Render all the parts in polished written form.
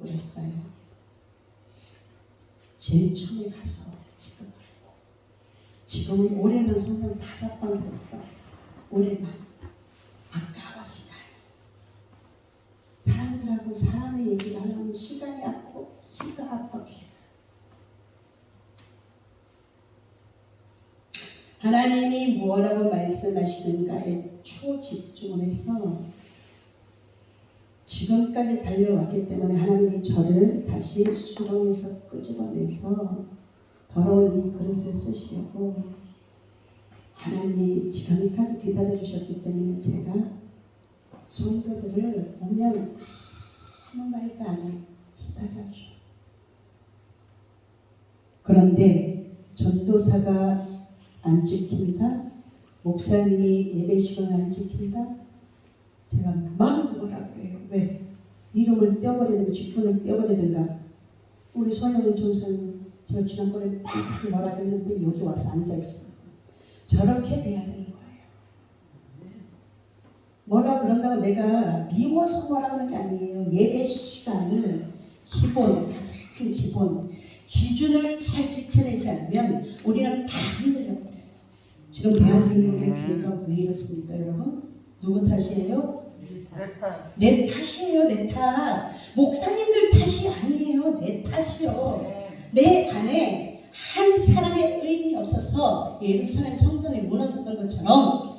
그랬어요. 제일 처음에 가서 지금은 올해만 성경 5번 샀어. 올해만. 아까워 시간이. 사람들하고 사람의 얘기를 하려면 시간이 아프고 기가 아파 기가. 하나님이 무엇라고 말씀하시는가에 초집중을 해서 지금까지 달려왔기 때문에 하나님이 저를 다시 수렁에서 끄집어내서 더러운 이 그릇을 쓰시려고 하나님이 지금까지 기다려주셨기 때문에 제가 성도들을 오면 아무 말도 안 해 기다려줘. 그런데 전도사가 안 지킨다? 목사님이 예배 시간을 안 지킨다? 제가 막 뭐라고 해요. 왜? 이름을 떼어버리든가 직분을 떼어버리든가. 우리 소영훈 전사님 제가 지난번에 막 뭐라고 했는데 여기 와서 앉아있어. 저렇게 돼야 되는 거예요. 뭐라 그런다고 내가 미워서 뭐라 그러는 게 아니에요. 예배 시간을 가장 기본 기준을 잘 지켜내지 않으면 우리는 다 흔들려버려요. 지금 대한민국의 교회가 왜 이렇습니까 여러분? 누구 탓이에요? 내 탓이에요. 내 탓. 목사님들 탓이 아니에요. 내 탓이요. 내 안에 한 사람의 의인이 없어서 예루살렘 성전이 무너졌던 것처럼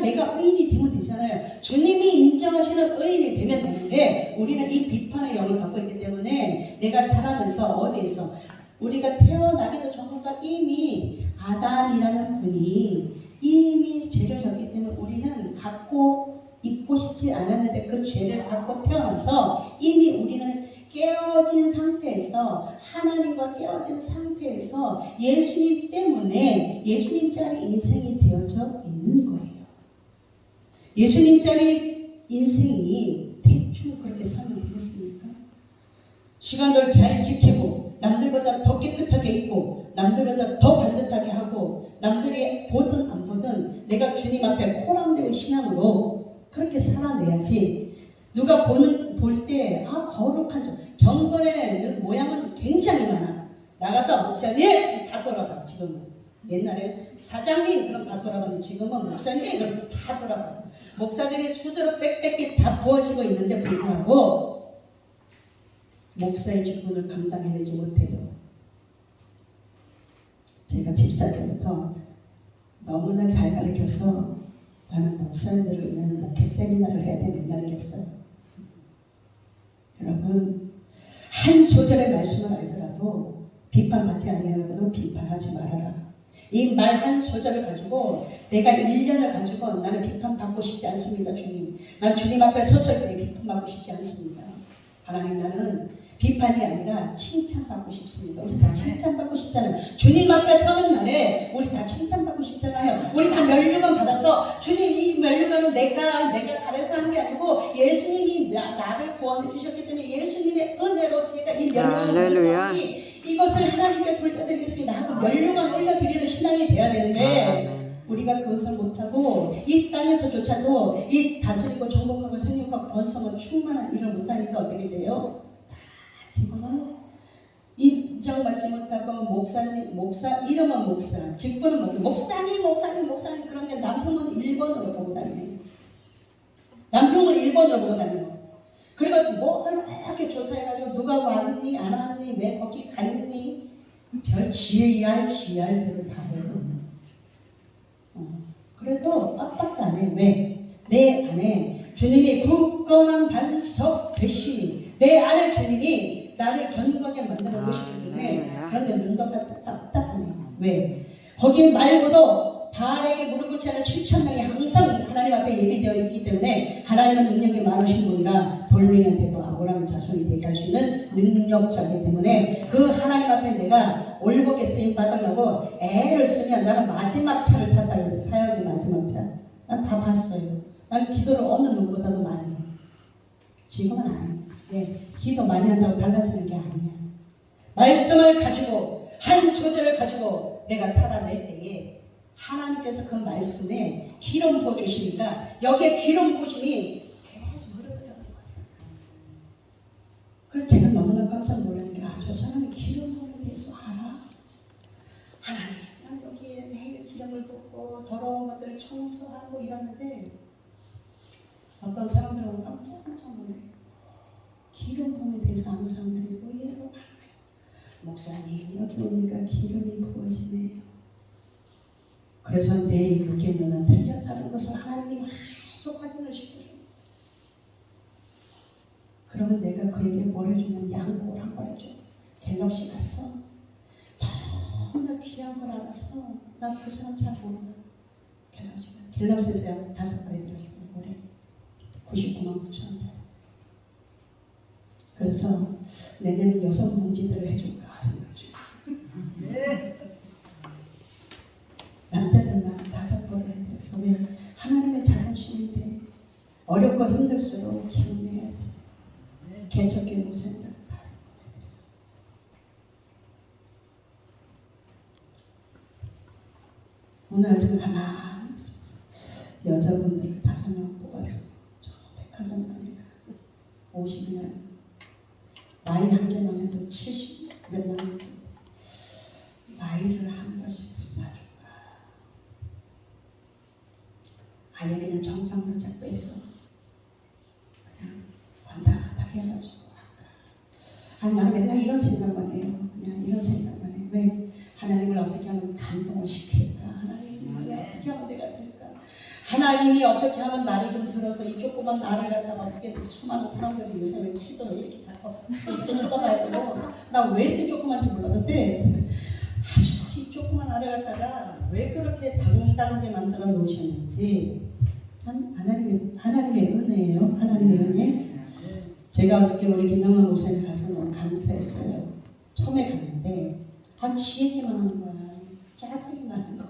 내가 의인이 되면 되잖아요. 주님이 인정하시는 의인이 되면 되는데 우리는 이 비판의 영을 갖고 있기 때문에 내가 자라면서 어디에서 우리가 태어나기도 전부터 이미 아담이라는 분이 이미 죄를 졌기 때문에 우리는 갖고 있고 싶지 않았는데 그 죄를 갖고 태어나서 이미 우리는 깨어진 상태에서 하나님과 깨어진 상태에서 예수님 때문에 예수님짜리 인생이 되어져 있는 거예요. 예수님짜리 인생이 대충 그렇게 살면 되겠습니까? 시간을 잘 지키고 남들보다 더 깨끗하게 입고 남들보다 더 반듯하게 하고 남들이 보든 안 보든 내가 주님 앞에 코랑대고 신앙으로 그렇게 살아내야지. 누가 볼 때 거룩한 점 경건의 모양은 굉장히 많아. 나가서 목사님 다 돌아봐. 지금은 옛날에 사장님 그럼 다 돌아봤는데 지금은 목사님 그럼 다 돌아봐. 목사들이 수두룩 빽빽히 다 부어지고 있는데 불구하고 목사의 직분을 감당해내지 못해요. 제가 집사 때부터 너무나 잘 가르쳐서 나는 목사들을 위한 목회 세미나를 해야 돼 맨날 이랬어요. 여러분 한 소절의 말씀을 알더라도 비판받지 아니하고도 비판하지 말아라. 이 말 한 소절을 가지고 내가 1년을 가지고 나는 비판받고 싶지 않습니다. 주님. 난 주님 앞에 섰을 때 비판받고 싶지 않습니다. 하나님 나는 비판이 아니라 칭찬받고 싶습니다. 우리 다 칭찬받고 싶잖아요. 주님 앞에 서는 날에 우리 다 칭찬받고 싶잖아요. 우리 다 면류관 받아서 주님 이 면류관은 내가 잘해서 한 게 아니고 예수님이 나를 구원해 주셨기 때문에 예수님의 은혜로 제가 이 면류관을 받았으니 이것을 하나님께 돌려드리겠습니다 하고 면류관 올려드리는 신앙이 돼야 되는데 우리가 그것을 못하고 이 땅에서조차도 이 다스리고 정복하고 생육하고 번성하고 충만한 일을 못하니까 어떻게 돼요? 지금은 인정받지 못하고 목사 이름은 목사 직분은 목사님 그런데 남편은 1번으로 보고 다니네요. 남편은 1번으로 보고 다니고 그리고 뭐를 이렇게 조사해가지고 누가 왔니 안 왔니 왜 거기 갔니 별 지알들을 다 해도 그래도 까딱도 안 해. 왜? 내 안에 주님이 굳건한 반석 되시니 내 안에 주님이 나를 견고하게 만들어 놓으시기 때문에 그런데 눈도 까딱하네. 왜? 거기 말고도 바알에게 무릎 꿇지 않은 7,000명이 항상 하나님 앞에 예비되어 있기 때문에 하나님은 능력이 많으신 분이라 돌멩이한테도 아브라함의 자손이 되게 할 수 있는 능력자이기 때문에 그 하나님 앞에 내가 올곧게 쓰임 받으려고 애를 쓰면 나는 마지막 차를 탔다 그래서 사역의 마지막 차. 난 다 봤어요. 난 기도를 어느 누구보다도 많이 해. 지금은 안 해. 예, 기도 많이 한다고 달라지는 게 아니야. 말씀을 가지고 한 소절을 가지고 내가 살아낼 때에 하나님께서 그 말씀에 기름 부어주시니까 여기에 기름 부으심이 계속 흐르더라는 거예요. 그래서 제가 너무나 깜짝 놀라는 게, 저 사람이 기름 부음에 대해서 알아? 하나님, 난 여기에 매일 기름을 붓고 더러운 것들을 청소하고 이러는데 어떤 사람들은 깜짝 놀라요. 기름 부음에 대해서 아는 사람들이 의외로 많아요. 목사님, 여기 오니까 기름이 부어지네요. 그래서 내 육의 눈은 틀렸다는 것을 하나님이 계속 확인을 시켜줍니다. 그러면 내가 그에게 뭘 해주냐면 양복을 한 번 해줘. 갤럭시 가서 너무나 귀한 걸 알아서, 나 그 사람 잘 몰라. 갤럭시에서 양 5번 해드렸어요. 올해 99만 9천 원짜리. 그래서 내년에 여성 동지들을 해줄까 생각 중이에요. 남자들만 5번을 해드렸어. 왜? 하나님의 자존심인데 어렵고 힘들수록 기운내야지. 개척교회 목사님들 5번 해드렸어. 오늘 아직 가만히 있었어. 여자분들을 5명 뽑았어. 저 백화점 가니까 50년 마이 한 개만 해도 70몇만 원인데 마이를 한 번씩 사줄까? 아예 그냥 정장으로 쫙 빼서 그냥 관다하게 해가지고 할까? 나는 맨날 이런 생각만 해요. 그냥 이런 생각만 해. 왜? 하나님을 어떻게 하면 감동을 시킬까? 하나님이 그냥 어떻게 하면 내가 될까? 하나님이 어떻게 하면 나를 좀 들어서 이 조그만 나를 갖다가 어떻게 수많은 사람들이 요새는 키도 이렇게 다 이렇게 쳐다봐야 되고, 나 왜 이렇게 조그만지 몰랐는데 아주 이 조그만 나를 갖다가 왜 그렇게 당당하게 만들어 놓으셨는지 참 하나님의 은혜예요. 하나님의 은혜. 제가 어저께 우리 김영만 목사님 가서 너무 감사했어요. 처음에 갔는데 지 얘기만 하는 거야. 짜증이 나는 거야.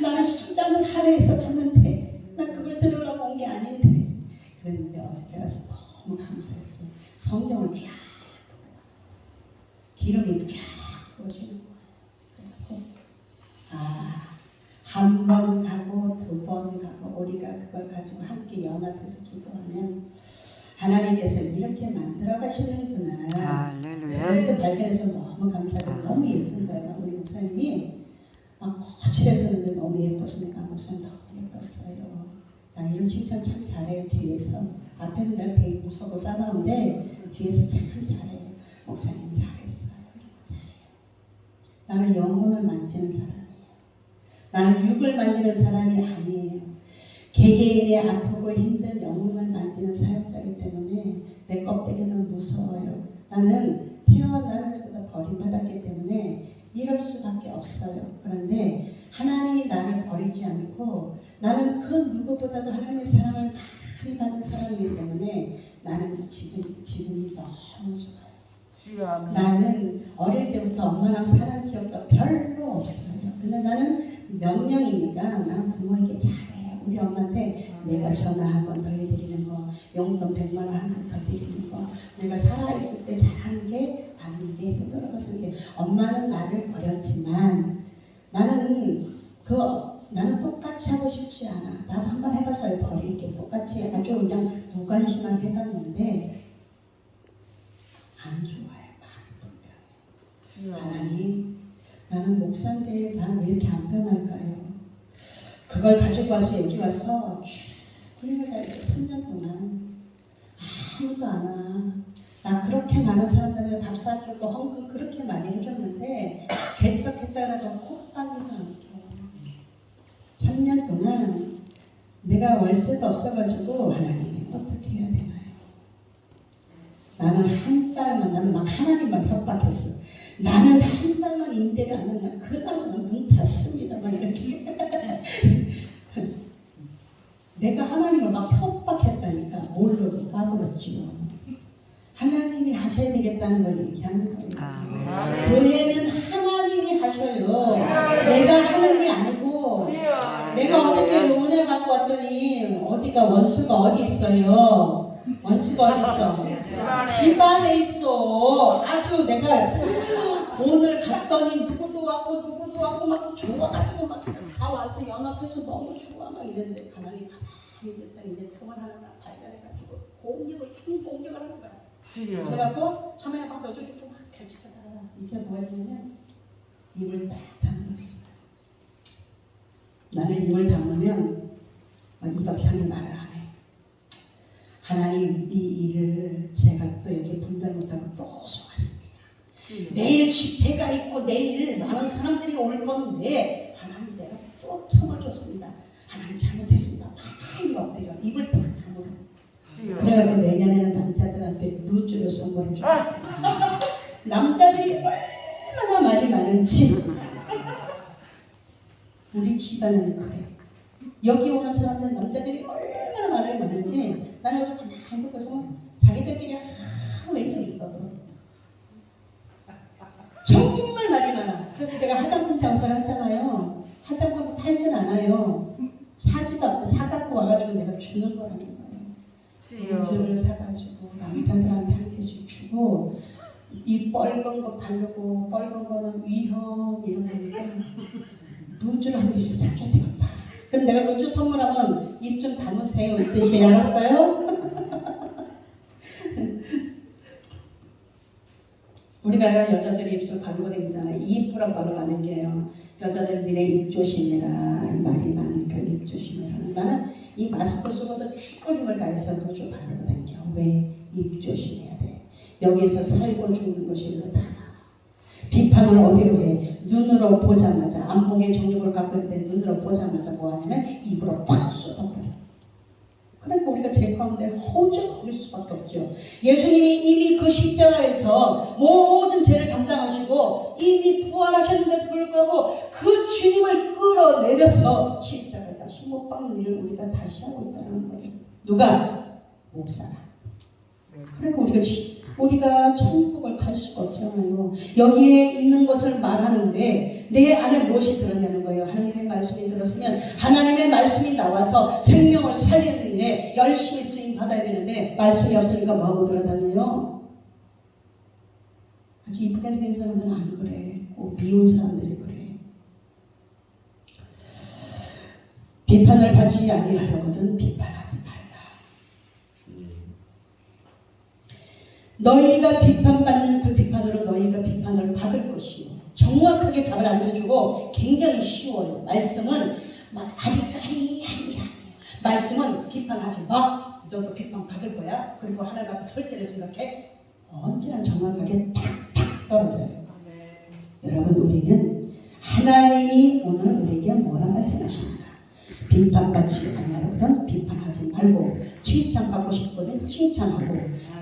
나는 시간을 할애해서 갔는데 난 그걸 들으려고 온 게 아닌데. 그랬는데 어저께 가서 너무 감사했어요. 성경을 쫙 풀어요. 기름이 쫙 부어지는 거예요. 한 번 가고 2번 가고 우리가 그걸 가지고 함께 연합해서 기도하면 하나님께서 이렇게 만들어 가시는구나. 할렐루야. 그때 발견해서 너무 감사하고 너무 예쁜 거예요. 우리 목사님이 막 거칠해서는데 너무 예뻤으니까 목사님 너무 예뻤어요. 나 이런 칭찬 참 잘해요. 뒤에서 앞에서 내가 되게 무서워 싸나운데 뒤에서 참 잘해요. 목사님 잘했어요. 이런 거 잘해요. 나는 영혼을 만지는 사람이에요. 나는 육을 만지는 사람이 아니에요. 개개인의 아프고 힘든 영혼을 만지는 사역자이기 때문에 내 껍데기는 무서워요. 나는 태어나면서부터 버림받았기 때문에 이럴 수밖에 없어요. 그런데 하나님이 나를 버리지 않고 나는 그 누구보다도 하나님의 사랑을 많이 받은 사람이기 때문에 나는 지금이 너무 좋아요. 나는 어릴 때부터 엄마랑 살은 기억도 별로 없어요. 근데 나는 명령이니까 나는 부모에게 잘해요. 우리 엄마한테 내가 전화 한 번 더 해드리는 거, 용돈 100만 원 한 번 더 드리는 거, 내가 살아있을 때 잘하는 게 나는 이게 힘들어가서 게 엄마는 나를 버렸지만 나는 똑같이 하고 싶지 않아. 나도 한번 해봤어요. 버리게 똑같이 아주 그냥 무관심하게 해봤는데 안 좋아요. 마음이 불편해. 하나님, 나는 목사인데 난 왜 이렇게 안 변할까요? 그걸 가지고 와서 여기 와서 쭉 훈련을 다해서 3년 동안 아무도 안 와. 나 그렇게 많은 사람들한테 밥 사주고 헌금 그렇게 많이 해줬는데 개척했다가도 콧방귀도 안 껴. 3년 동안 내가 월세도 없어가지고 하나님 어떻게 해야 되나요? 나는 한 달만, 나는 막 하나님만 협박했어. 나는 한 달만 임대를 안 한다. 그 달은 눈 닫습니다. 막 이렇게. 내가 하나님을 막 협박했다니까. 모르고 까불었지요. 하나님이 하셔야 되겠다는 걸 얘기하는 거예요. 교회는 하나님이 하셔요. 내가 하는 게 아니고. 내가 어저께 은혜 받고 왔더니 어디가 원수가 어디 있어요? 원수가 어디 있어? 집 안에 있어. 아주 내가 오늘 갔더니 누구도 왔고 막 좋아가지고 막 다 와서 연합해서 너무 좋아 막 이랬는데 가만히 있다 이제 틈을 하나 발견해가지고 총 공격을 하는 거야. 그래갖고 처음에는 막 어쩌고저쩌고 막 결집하다가 이제 뭐 했냐면 입을 딱 다물었어. 나는 입을 다물면 2박 3일 말을 안 해. 하나님, 이 일을 제가 또 여기 분별 못하고 또 속았습니다. 내일 집회가 있고 내일 많은 사람들이 올 건데 하나님, 내가 또 틈을 줬습니다. 하나님, 잘못했습니다. 많이 엎드려 입을 딱 다물어. 그래가지고 내년에는 남자들한테 루즈를 선물을 줘. 남자들이 얼마나 말이 많은지 우리 집안은 그래. 여기 오는 사람들은 남자들이 얼마나 말이 많은지 나는 여기서 가만히 듣고서 자기들끼리 하루 왼쪽이 떠들어. 정말 말이 많아. 그래서 내가 화장품 장사를 하잖아요. 화장품 팔진 않아요. 사갖고 와가지고 내가 주는 거라는 거예요. 우주를 사가지고 남자들한테 한 개씩 주고, 이 뻘건 거 바르고 뻘건 거는 위험 이런 거니까 루즈를 한 개씩 사줘야 되겠다. 그럼 내가 루즈 선물하면 입 좀 담으세요 이 뜻이 알았어요? 우리가 여자들이 입술 바르고 다니잖아요. 입으로 걸어가는 게요. 여자들 니네 입 조심해라. 말이 많으니까 입 조심해라. 나는 이 마스크 쓰고도 죽을 힘을 다해서 루즈 바르고 다녀. 왜? 입 조심해야 돼. 여기서 살고 죽는 것이 그렇다. 비판을 어디로 해? 눈으로 보자마자, 안목의 정력을 갖고 있는데 눈으로 보자마자 뭐 하냐면 입으로 팍 쏟아버려. 그러니까 우리가 제 가운데 허우적거릴 수밖에 없죠. 예수님이 이미 그 십자가에서 모든 죄를 담당하시고 이미 부활하셨는데도 불구하고 그 주님을 끌어내려서 십자가에 다시 못 박는 일을 우리가 다시 하고 있다는 거예요. 누가? 목사가. 그러니까 우리가 천국을 갈 수가 없잖아요. 여기에 있는 것을 말하는데 내 안에 무엇이 들었냐는 거예요. 하나님의 말씀이 들었으면 하나님의 말씀이 나와서 생명을 살리는 일에 열심히 쓰임 받아야 되는데 말씀이 없으니까 뭐하고 돌아다녀요? 아주 이쁘게 생긴 사람들은 안 그래. 꼭 미운 사람들이 그래. 비판을 받지 아니하려거든 비판하지 말라. 너희가 비판받는 그 비판으로 너희가 비판을 받을 것이요. 정확하게 답을 알려주고 굉장히 쉬워요. 말씀은 막 아리까리한 게 아니에요. 말씀은 비판하지 마. 너도 비판 받을 거야. 그리고 하나님 앞에 설 때를 생각해. 언제나 정확하게 탁탁 떨어져요. 여러분, 우리는 하나님이 오늘 우리에게 뭐라 말씀하십니까? 비판받지 아니하거든 비판하지 말고, 칭찬받고 싶거든 칭찬하고,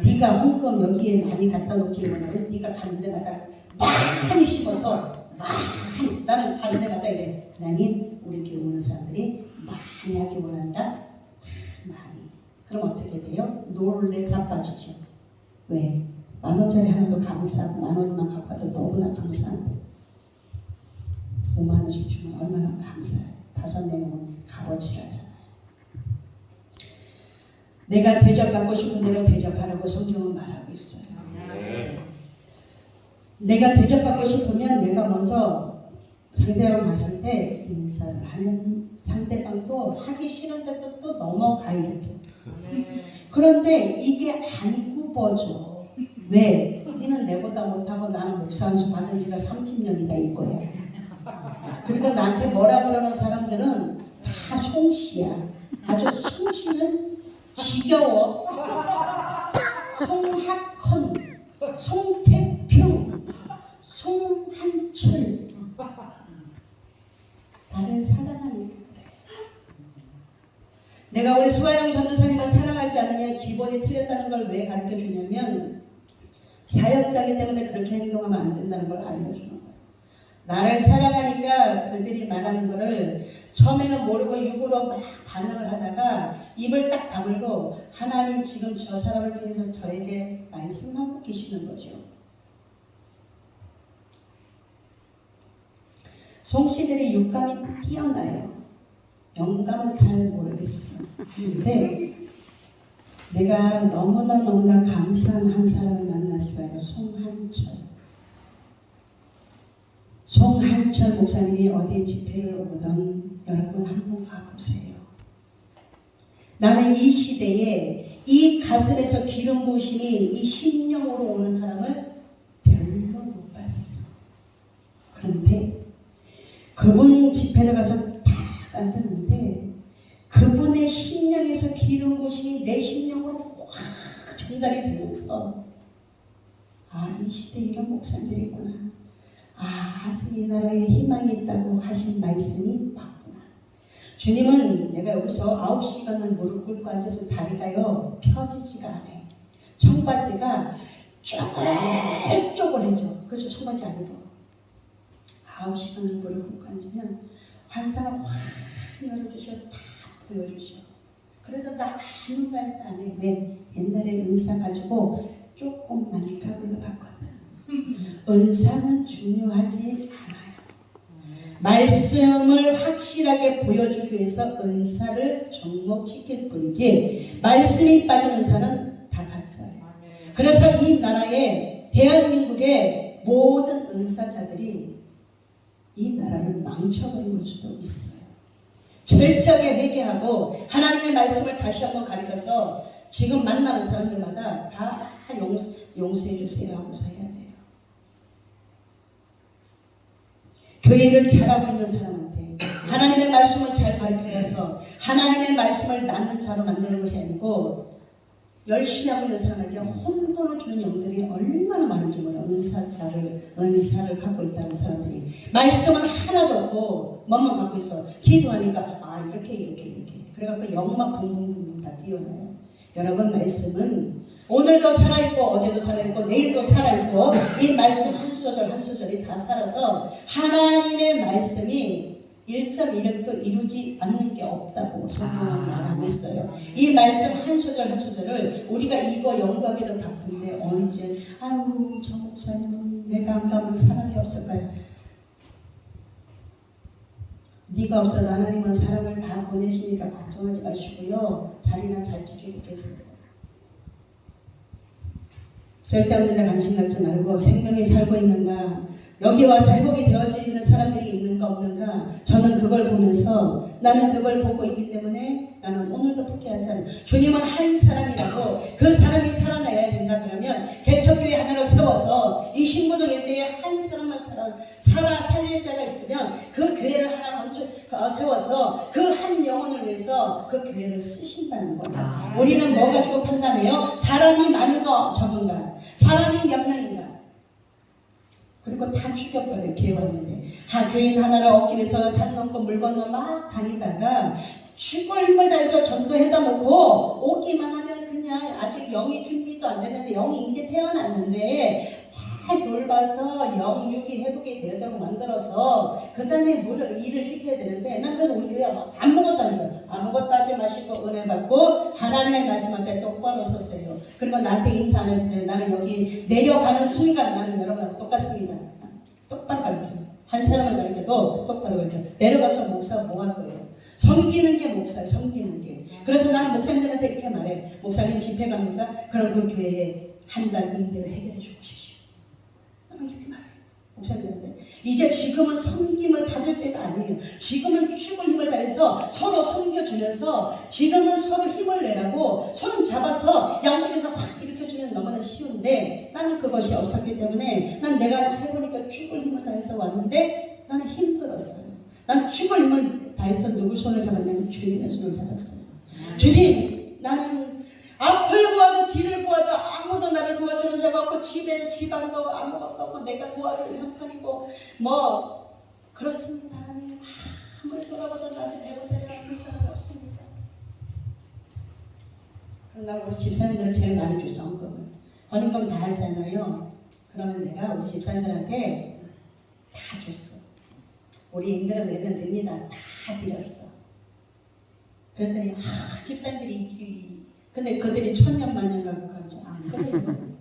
네가 헌금 여기에 많이 갖다 놓기를 원하면 네가 가는 데마다 많이 심어서 많이, 나는 가는 데마다 이래. 하나님, 우리 교회 오는 사람들이 많이 하기 원한다. 많이. 그럼 어떻게 돼요? 놀래 자빠지죠. 왜? 10,000원짜리 하나도 감사하고 10,000원만 갖고 와도 너무나 감사한데 50,000원씩 주면 얼마나 감사해요. 5-4명은 값어치를 하잖아요. 내가 대접받고 싶은 대로 대접하라고 성경은 말하고 있어요. 내가 대접받고 싶으면 내가 먼저 상대방 봤을 때 인사를 하면 상대방도 하기 싫은데도 또 넘어가 이렇게. 그런데 이게 안 굽어져. 왜? 니는 내보다 못하고 나는 목사 한 수 받은 지가 30년이다 이거야. 그리고 나한테 뭐라 그러는 사람들은 다 송씨야. 아주 송씨는 지겨워. 송학헌, 송태평, 송한철. 나를 사랑하니까 그래. 내가 우리 수아영 전도사님을 사랑하지 않으면 기본이 틀렸다는 걸 왜 가르쳐 주냐면, 사역자이기 때문에 그렇게 행동하면 안 된다는 걸 알려주는 거예요. 나를 사랑하니까 그들이 말하는 거를 처음에는 모르고 육으로 막 반응을 하다가 입을 딱 다물고, 하나님 지금 저 사람을 통해서 저에게 말씀하고 계시는 거죠. 송씨들이 육감이 뛰어나요. 영감은 잘 모르겠어. 근데 내가 너무나 감사한 한 사람을 만났어요. 송한철 목사님이 어디에 집회를 오거든 여러분 한번 가보세요. 나는 이 시대에 이 가슴에서 기름 부으심이 이 심령으로 오는 사람을 별로 못 봤어. 그런데 그분 집회를 가서 딱 앉았는데 그분의 심령에서 기름 부으심이 내 심령으로 확 전달이 되면서 아, 이 시대에 이런 목사님들이 있구나. 아, 아직 이 나라에 희망이 있다고 하신 말씀이 맞구나. 주님은 내가 여기서 9시간을 무릎 꿇고 앉아서 다리가요 펴지지가 않아요. 청바지가 쪼글쪼글해져. 그래서 청바지 안 입어. 9시간을 무릎 꿇고 앉으면 환상을 확 열어주셔. 다 보여주셔. 그래도 나 아무 말도 안 해. 왜? 옛날에 은사 가지고 조금만 까불러 봤거든. 은사는 중요하지 않아요. 말씀을 확실하게 보여주기 위해서 은사를 접목시킬 뿐이지 말씀이 빠진 은사는 다 갔어요. 그래서 이 나라에 대한민국의 모든 은사자들이 이 나라를 망쳐버릴 수도 있어요. 철저하게 회개하고 하나님의 말씀을 다시 한번 가르쳐서 지금 만나는 사람들마다 다 용서해 주세요 하고서 해야 돼요. 교회를 잘하고 있는 사람한테 하나님의 말씀을 잘 가르쳐서 하나님의 말씀을 낳는 자로 만드는 것이 아니고 열심히 하고 있는 사람에게 혼돈을 주는 영들이 얼마나 많은지 몰라. 은사를 갖고 있다는 사람들이 말씀은 하나도 없고 뭐만 갖고 있어. 기도하니까 아 이렇게 그래갖고 영만 붕붕붕 다 뛰어나요. 여러분 말씀은 오늘도 살아있고 어제도 살아있고 내일도 살아있고 이 말씀 한 소절 한 소절이 다 살아서 하나님의 말씀이 1.1획도 이루지 않는 게 없다고 성경은 말하고 있어요. 이 말씀 한 소절 한 소절을 우리가 이거 연구하기도 바쁜데 언제 아유 저 목사님은 내가 안 가면 사람이 없을까요? 네가 없어도 하나님은 사람을 다 보내시니까 걱정하지 마시고요. 자리나 잘 지키고 계세요. 쓸데없는 데 관심 갖지 말고 생명이 살고 있는가 여기 와서 회복이 되어지는 사람들이 있는가 없는가 저는 그걸 보면서 나는 그걸 보고 있기 때문에 나는 오늘도 포기하지 않아요. 주님은 한 사람이라고 그 사람이 살아나야 된다 그러면 개척교회 하나를 세워서 이 신부동 일대에 한 사람만 살릴 자가 있으면 그 교회를 하나 세워서 그 한 영혼을 위해서 그 교회를 쓰신다는 거예요. 우리는 뭐 가지고 판단해요? 사람이 많은가 적은가 사람이 몇 명인가 그리고 다 죽여버려요. 교회 왔는데 교인 하나를 얻기 위해서 산 넘고 물 건너 막 다니다가 죽을 힘을 다해서 전도해다 놓고 오기만 하면 그냥 아직 영이 준비도 안 되는데 영이 이제 태어났는데 잘 돌봐서 영육이 회복이 되도록 만들어서 그 다음에 일을 시켜야 되는데 난 그래서 우리 교회 아무것도 아니에요. 아무것도 하지 마시고 은혜 받고 하나님의 말씀한테 똑바로 서세요. 그리고 나한테 인사 안 해도 돼요. 나는 여기 내려가는 순간 나는 여러분하고 똑같습니다. 똑바로 가르쳐요. 한 사람을 가르쳐도 똑바로 가르쳐요. 내려가서 목사 뭐 할 거예요? 섬기는 게 목사예요. 섬기는 게. 그래서 나는 목사님들한테 이렇게 말해. 목사님 집회 갑니까? 그럼 그 교회에 한 달 임대를 해결해 주고 싶시오. 나는 이렇게 말해. 목사님들한테. 이제 지금은 섬김을 받을 때가 아니에요. 지금은 죽을 힘을 다해서 서로 섬겨주면서 지금은 서로 힘을 내라고 손 잡아서 양쪽에서 확 일으켜주면 너무나 쉬운데 나는 그것이 없었기 때문에 난 내가 해보니까 죽을 힘을 다해서 왔는데 나는 힘들었어요. 난 죽을 힘을 다해서 누굴 손을 잡았냐면 주님의 손을 잡았어요. 주님 나는 앞을 보아도 뒤를 보아도 아무도 나를 도와주는 자가 없고 집에 집안도 아무것도 없고 내가 도와줄 형편이고 뭐 그렇습니다. 하나님 아무리 돌아봐도 나를 배우자리가 줄 사람이 없습니다. 그러나 우리 집사님들을 제일 많이 줬어. 헌금을 다 하잖아요. 그러면 내가 우리 집사님들한테 다 줬어. 우리 임대료 내면 됩니다. 다 드렸어. 그랬더니 집사님들이 근데 그들이 천년만년 갖고 가죠. 안 그래요.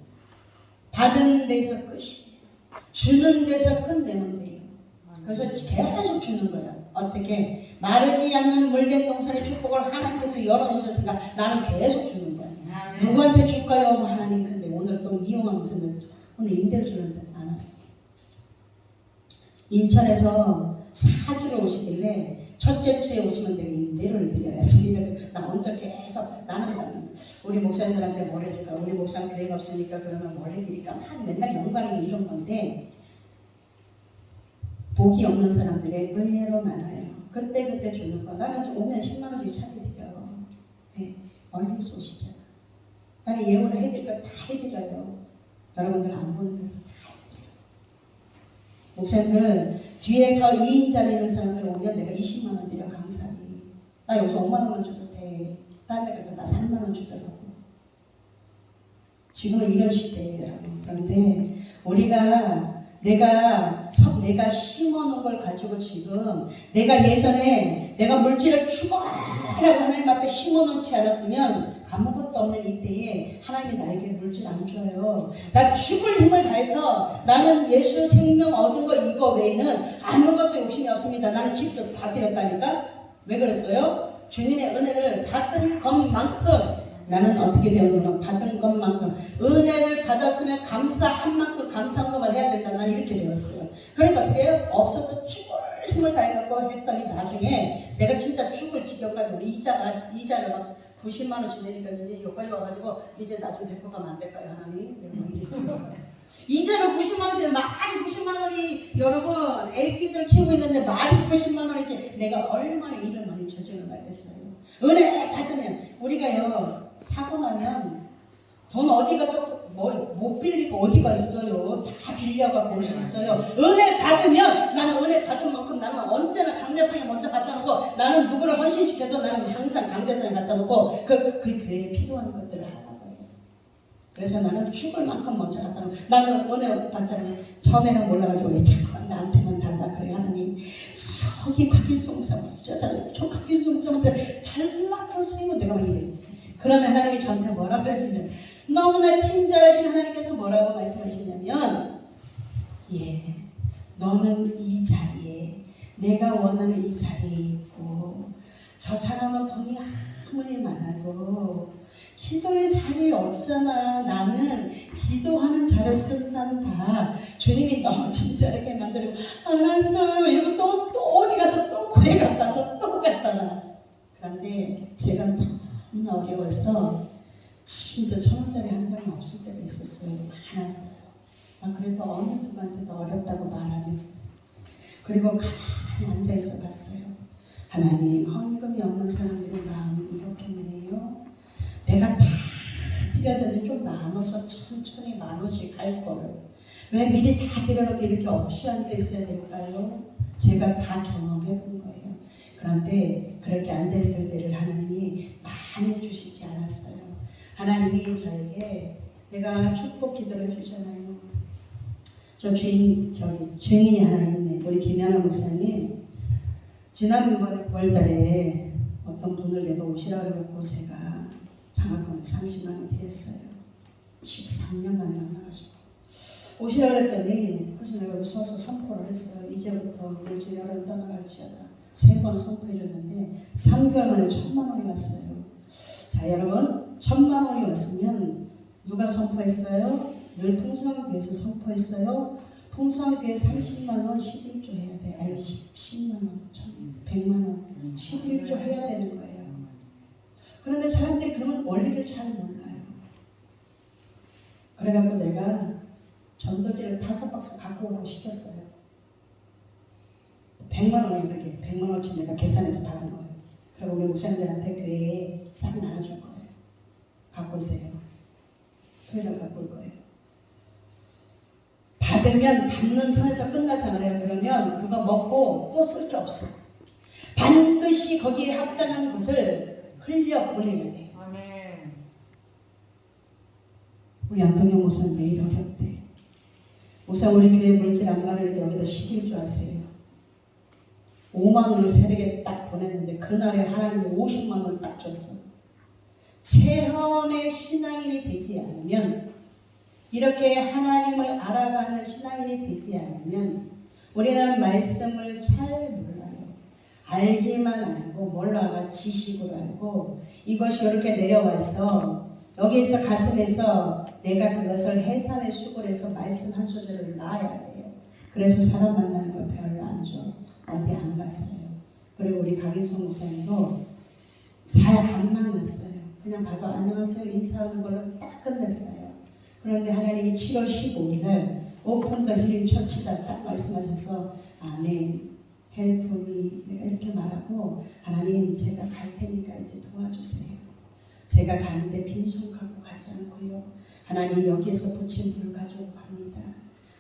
받은 데서 끝이에요. 주는 데서 끝내면 돼요. 그래서 계속 주는 거야. 어떻게? 마르지 않는 물된 동산의 축복을 하나님께서 열어놓으셨으니까 나는 계속 주는 거야. 누구한테 줄까요? 하나님. 근데 오늘 또 이용하면서 오늘 임대를 주는데 안 왔어. 인천에서 4주를 오시길래 첫째 주에 오시면 내가 임대료를 드려야지. 나 먼저 계속 나는 우리 목사님들한테 뭘 해줄까? 우리 목사님 교회가 없으니까 그러면 뭘 해드릴까? 맨날 연관이 이런 건데 복이 없는 사람들의 의외로 많아요. 그때 주는 거. 나는 오면 10만 원씩 차려드려. 네, 멀리서 오시잖아. 나는 예우를 해드릴 거 다 해드려요. 여러분들 안 보는 대로 다 해드려요. 목사님들 뒤에 저 2인자리 있는 사람들 오면 내가 20만 원 드려 강사니. 나 여기서 5만 원만 줘도 돼. 다른 데 가면 나 3만 원 주더라고. 지금은 이런 시대예요, 여러분. 그런데 우리가 내가 심어놓은 걸 가지고 지금 내가 예전에 내가 물질을 추구하라고 하나님 앞에 심어놓지 않았으면 아무것도 없는 이때에 하나님이 나에게 물질 안 줘요. 나 죽을 힘을 다해서 나는 예수 생명 얻은 거 이거 외에는 아무것도 욕심이 없습니다. 나는 집도 다 드렸다니까. 왜 그랬어요? 주님의 은혜를 받은 것만큼 나는 어떻게 배우냐면 받은 것만큼 은혜를 받았으면 감사한 만큼 감사한것만 해야 된다. 나는 이렇게 배웠어요. 그러니까 어떻게 해요? 없어도 죽을 힘을 다해갖고 했더니 나중에 내가 진짜 죽을 지경까지 이자를 막 90만 원씩 내니까 이제 여기까지 와가지고 이제 나 좀 데리고 가면 안 될까요 하나님? 내가 막 이랬습니다. 이자로 90만 원씩 말이 90만 원이 여러분 애기들 키우고 있는데 말이 90만 원이지 내가 얼마나 일을 많이 저질러 놨겠어요. 은혜 받으면 우리가요 사고 나면 돈 어디 가서 못 빌리고 어디가 있어요. 다 빌려갖고 올 수 있어요. 은혜 받으면 나는 은혜 받은 만큼 나는 언제나 강대상에 먼저 갖다 놓고 나는 누구를 헌신시켜도 나는 항상 강대상에 갖다 놓고 그 교회에 필요한 것들을 하라고 해요. 그래서 나는 죽을 만큼 먼저 갖다 놓고 나는 은혜 받잖아요. 처음에는 몰라가지고 왜 자꾸 나한테만 달라 그래 하나님 저기 곽길수 목사 진짜 저 곽길수 목사한테 달라 그러세요. 내가 막 이래. 그러면 하나님이 저한테 뭐라 그러시면 너무나 친절하신 하나님께서 뭐라고 말씀하시냐면 너는 이 자리에 내가 원하는 이 자리에 있고 저 사람은 돈이 아무리 많아도 기도의 자리에 없잖아. 나는 기도하는 자를 쓴단다. 주님이 너무 친절하게 만들고 알았어요 이러고 또 어디 가서 또 교회 가서 또 갖다 놔. 그런데 제가 너무나 어려워서 진짜 1,000원짜리 한 장이 없을 때가 있었어요. 많았어요. 난 그래도 어느 누구한테도 어렵다고 말 안 했어요. 그리고 가만히 앉아있어 봤어요. 하나님 헌금이 없는 사람들의 마음이 이렇겠네요. 내가 다 드려야 되는데 좀 나눠서 천천히 10,000원씩 할 거를 왜 미리 다 드려놓고 이렇게 없이 앉아있어야 될까요? 제가 다 경험해 본 거예요. 그런데 그렇게 앉아있을 때를 하나님이 많이 주시지 않았어요. 하나님이 저에게 내가 축복 기도를 해주잖아요. 증인이 하나 있네. 우리 김연아 목사님 지난번에 9월달에 어떤 분을 내가 오시라고 해서 제가 장학금을 30만 원 드렸어요. 13년 만에 만나가지고 오시라고 했더니 그래서 내가 서서 선포를 했어요. 이제부터 물질 여름 떠나갈지어다. 3번 선포해줬는데 3개월 만에 1,000만 원이 왔어요. 자 여러분 1,000만 원이 왔으면 누가 선포했어요? 늘 풍성교회에서 선포했어요. 풍성교회 30만 원 11조 해야 돼. 아니 10만 원, 100만 원 11조 해야 되는 거예요. 그런데 사람들이 그러면 원리를 잘 몰라요. 그래갖고 내가 전도지를 5박스 갖고 오라고 시켰어요. 100만 원이 그게 100만 원치 내가 계산해서 받은 거예요. 그리고 우리 목사님들한테 교회에 싹 나눠줄 거예요. 갖고 오세요. 토요일에 갖고 올 거예요. 받으면 받는 선에서 끝나잖아요. 그러면 그거 먹고 또 쓸 게 없어. 반드시 거기에 합당한 것을 흘려보내야 돼. 아멘. 우리 안동영 목사는 매일 어렵대. 목사 우리 교회 물질 안 받으니까 여기다 11조 하세요. 5만 원을 새벽에 딱 보냈는데 그날에 하나님이 50만 원을 딱 줬어. 체험의 신앙인이 되지 않으면 이렇게 하나님을 알아가는 신앙인이 되지 않으면 우리는 말씀을 잘 몰라요. 알기만 알고 몰라가 지식으로 알고 이것이 이렇게 내려와서 여기에서 가슴에서 내가 그것을 해산의 수고를 해서 말씀 한 소절을 놔야 돼요. 그래서 사람 만나는 거 별로 안 좋아. 어디 안 갔어요. 그리고 우리 강인성 목사님도 잘 안 만났어요. 그냥 봐도 안녕하세요 인사하는 걸로 딱 끝냈어요. 그런데 하나님이 7월 15일 날 오픈 더 힐링 처치다 딱 말씀하셔서 아멘 헬프미 내가 이렇게 말하고 하나님 제가 갈 테니까 이제 도와주세요. 제가 가는데 빈손 갖고 가지 않고요. 하나님 여기에서 붙인 불 가지고 갑니다.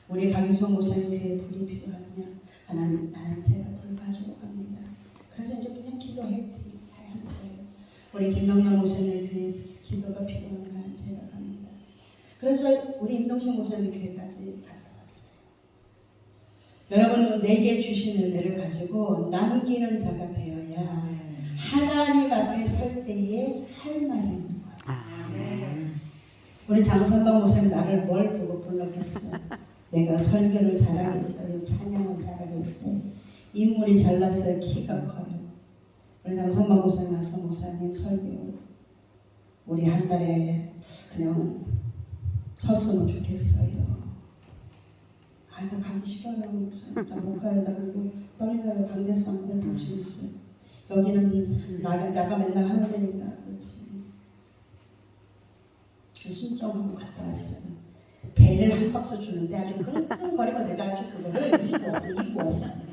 우리 강인성 목사님 교회에 불이 필요하냐? 하나님 나는 제가 불 가지고 갑니다. 그래서 이제 그냥 기도해 드리고 하는 거예요. 우리 김명란 목사님 교회에 기도가 필요하면 제가 갑니다. 그래서 우리 임동준 목사님 교회까지 갔다 왔어요. 여러분은 내게 주신 은혜를 가지고 남기는 자가 되어야 하나님 앞에 설 때에 할 말이 있는 거예요. 우리 장선방 목사님 나를 뭘 보고 불렀겠어요? 내가 설교를 잘하겠어요? 찬양을 잘하겠어요? 인물이 잘났어요? 키가 커요? 우리 장선방 목사님 와서 목사님 설교 우리 한 달에 그냥 섰으면 좋겠어요. 아, 나 가기 싫어요. 목사님. 나 못 가요. 나 그리고 떨려요. 강대상을 못 주겠어요. 여기는 나가 맨날 하는 데니까 그렇지. 순종하고 갔다 왔어요. 배를 한 박스 주는데 아주 끙끙거리고 내가 아주 그거를 이고 왔어.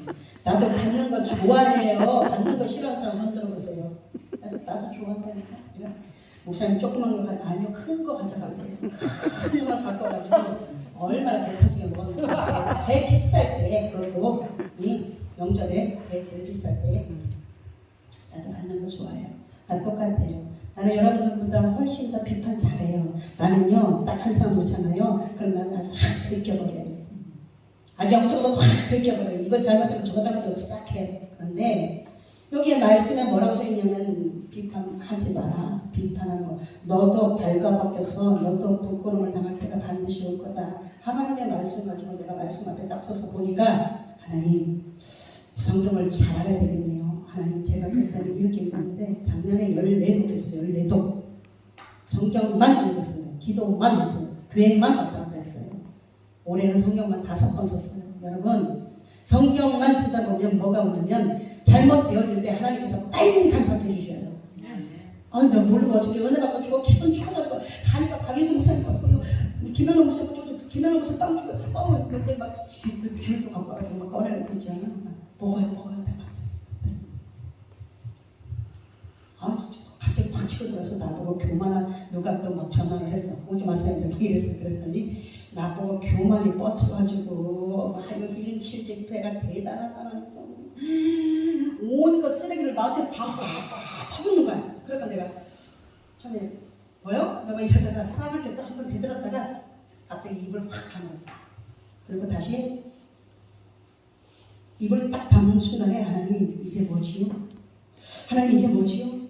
나도 받는 거 좋아해요. 받는 거 싫어하는 사람 손 들어보세요. 나도 좋아한다니까. 목사님 조그만 거 아니요 큰 거 가져가려고요. 큰 거만 갖고 와가지고 얼마나 배 터지게 먹었는데 배 비쌀 때 그것도 명절에 배 제일 비쌀 때 나도 받는 거 좋아해요. 나 똑같아요. 나는 여러분들보다 훨씬 더 비판 잘해요. 나는요 딱 한 사람 놓잖아요. 그럼 나는 아주 확 벗겨버려요. 아주 영적으로 확 벗겨버려요. 이거 잘못하고 저거 잘못하고 싹 해요. 그런데 여기에 말씀에 뭐라고 써있냐면 비판하지 마라. 비판하는 거. 너도 발가벗겨서 너도 부끄러움을 당할 때가 반드시 올 거다. 하나님의 말씀 가지고 내가 말씀 앞에 딱 서서 보니까 하나님 성경을 잘 알아야 되겠네요. 하나님 제가 그때는 읽기 읽었는데 작년에 14독 했어요. 14독. 성경만 읽었어요. 기도만 했어요. 교회만 왔다 갔다 했어요. 올해는 성경만 5번 썼어요. 여러분 성경만 쓰다 보면 뭐가 오냐면 잘못되어질 때 하나님께서 빨리 간섭해 주셔요. 아니 나 모르고 어저께 은혜 받고 주고 기분 좋아가지고 다니까 강혜수 목사님 받고요. 김현우 목사님 받고 김현우 목사님 빵 주고 근데 막 귤도 갖고 와가지고 막 꺼내놓고 있잖아. 먹어요 다 받았어. 아 진짜 갑자기 확 치고 들어가서 나보고 교만한 누가 또 막 전화를 했어. 오지 마세요. 이랬어. 그랬더니 나보고 교만이 뻗쳐가지고 하여 힐링 실직배가 대단하다는 온 것 쓰레기를 나한테 다 퍼붓는 거야. 그러니까 내가 처음에 뭐요? 내가 이러다가 싸게 또 한번 대들었다가 갑자기 입을 확 다물었어. 그리고 다시 입을 딱 담는 순간에 하나님 이게 뭐지요? 하나님 이게 뭐지요?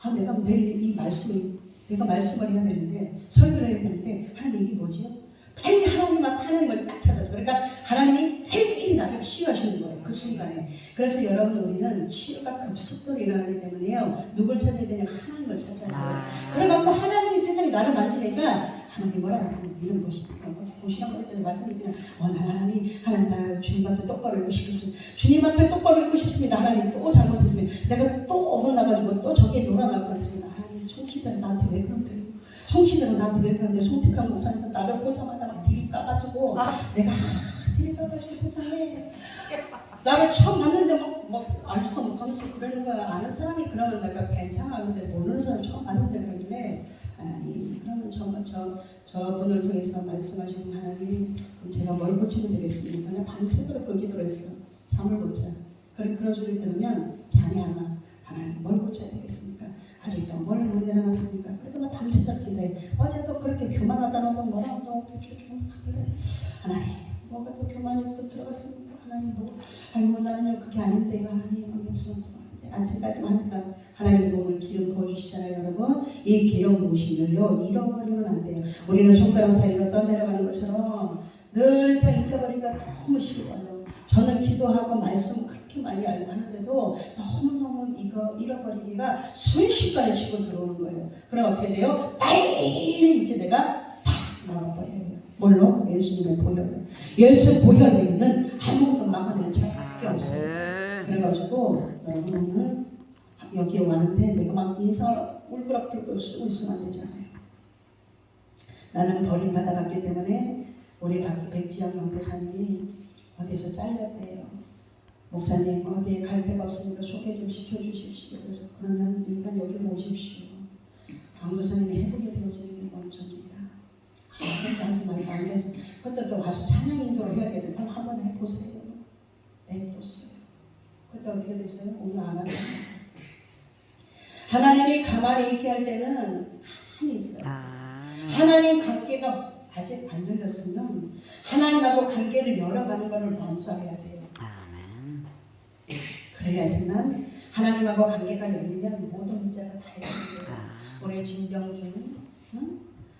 아 내가 내일 이 말씀이 내가 말씀을 해야 되는데 설교를 해야 되는데 하나님 이게 뭐지요? 빨리 하나님 앞 하나님을 딱 찾아서 그러니까 하나님이 빨리 나를 치유하시는 거예요. 그 순간에. 그래서 여러분 우리는 치유가 급속도로 일어나기 때문에요. 누굴 찾아야 되냐면 하나님을 찾아야 돼요. 그래갖고 하나님이 세상에 나를 만지니까 하나님 뭐라고 이런 것이 보시라고 했더니 말씀이 그냥 난 하나님 나 주님 앞에 똑바로 있고 싶습니다. 주님 앞에 똑바로 있고 싶습니다. 하나님 또 잘못했으면 내가 또 어긋나가지고 또 저기에 놀아날 뻔했습니다. 하나님 총치들은 나한테 왜 그런데요? 총치들은 나한테 왜 그런데요? 송태평 목사님도 나를 보자마자 막 디리 까가지고 내가 디리 까가지고 세상에 나를 처음 봤는데 막 알지도 못하면서 그러는 거야. 아는 사람이 그러면 내가 괜찮아. 근데 모르는 사람이 처음 봤는데 그러길래 하나님 그러면 저분을 통해서 말씀하시는 하나님 그럼 제가 뭘 고치면 되겠습니까? 그냥 밤새도록 그 기도를 했어. 잠을 못 자. 그런 소리를 들으면 잠이 안 와. 하나님 뭘 고쳐야 되겠습니까? 아직도 뭘 못 내려놨습니까? 그리고 나 밤새도록 기도해. 어제도 그렇게 교만하다는 또 뭐라고 또 주주주 하길래 하나님 뭐가 또 교만이 또 들어갔습니까? 하나님 아이고 나는요 그게 아닌데요 하나님 아직까지만 하니까 하나님의 도움을 기름 부어주시잖아요. 여러분 이 기름 부으심을요 잃어버리면 안 돼요. 우리는 손가락 사이로 떠내려가는 것처럼 늘상 잊어버리기가 너무 쉬워요. 저는 기도하고 말씀 그렇게 많이 알고 하는데도 너무너무 이거 잃어버리기가 순식간에 치고 들어오는 거예요. 그럼 어떻게 돼요? 빨리 이제 내가 탁 나와버려요. 뭘로? 예수님의 보혈. 예수 보혈 외에는 아무것도 막아내는 자밖에 없어요. 그래가지고 여러분 오늘 여기에 왔는데 내가 막 인상을 울그락불그락 쓰고 있으면 안 되잖아요. 나는 버림받아갔기 때문에 우리 백지영 강도사님이 어디서 잘렸대요. 목사님 어디에 갈 데가 없으니까 소개 좀 시켜주십시오. 그래서 그러면 일단 여기로 오십시오. 강도사님이 해보게 되어지는 게 먼저입니다. 그렇게 하지 말고 앉아서 그때 또 와서 찬양 인도를 해야 되는데 그럼 한번 해보세요. 냅뒀어요. 그때 어떻게 됐어요? 오늘 안 하잖아요. 하나님이 가만히 있게 할 때는 가만히 있어요. 하나님 관계가 아직 안 열렸으면 하나님하고 관계를 열어가는 것을 먼저 해야 돼요. 그래야지만 하나님하고 관계가 열리면 모든 문제가 다 해결돼요. 우리 진병준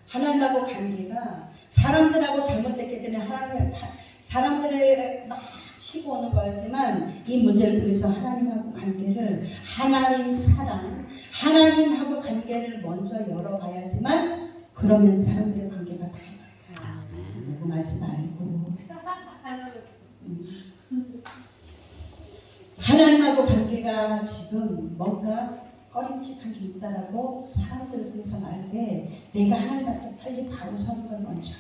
하나님하고 관계가 사람들하고 잘못됐기 때문에 하나님의 사람들을 막 치고 오는 거였지만 이 문제를 통해서 하나님하고 관계를 하나님 사랑 하나님하고 관계를 먼저 열어봐야지만 그러면 사람들의 관계가 다 열려요. 녹음하지 말고 하나님하고 관계가 지금 뭔가 꺼림칙한 게 있다라고 사람들을 통해서 말할 때 내가 하나님 앞에 빨리 바로 서는 걸 먼저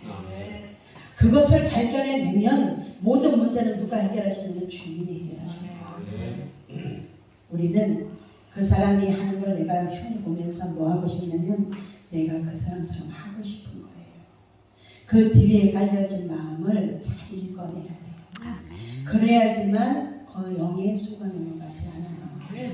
해야 돼요. 그것을 발견해내면 모든 문제는 누가 해결하시느냐? 주님이 해결하시는. 우리는 그 사람이 하는 걸 내가 흉 보면서 뭐 하고 싶냐면 내가 그 사람처럼 하고 싶은 거예요. 그 뒤에 깔려진 마음을 잘 읽어내야 돼요. 그래야지만 그 영에 속아 넘어가지 않아요.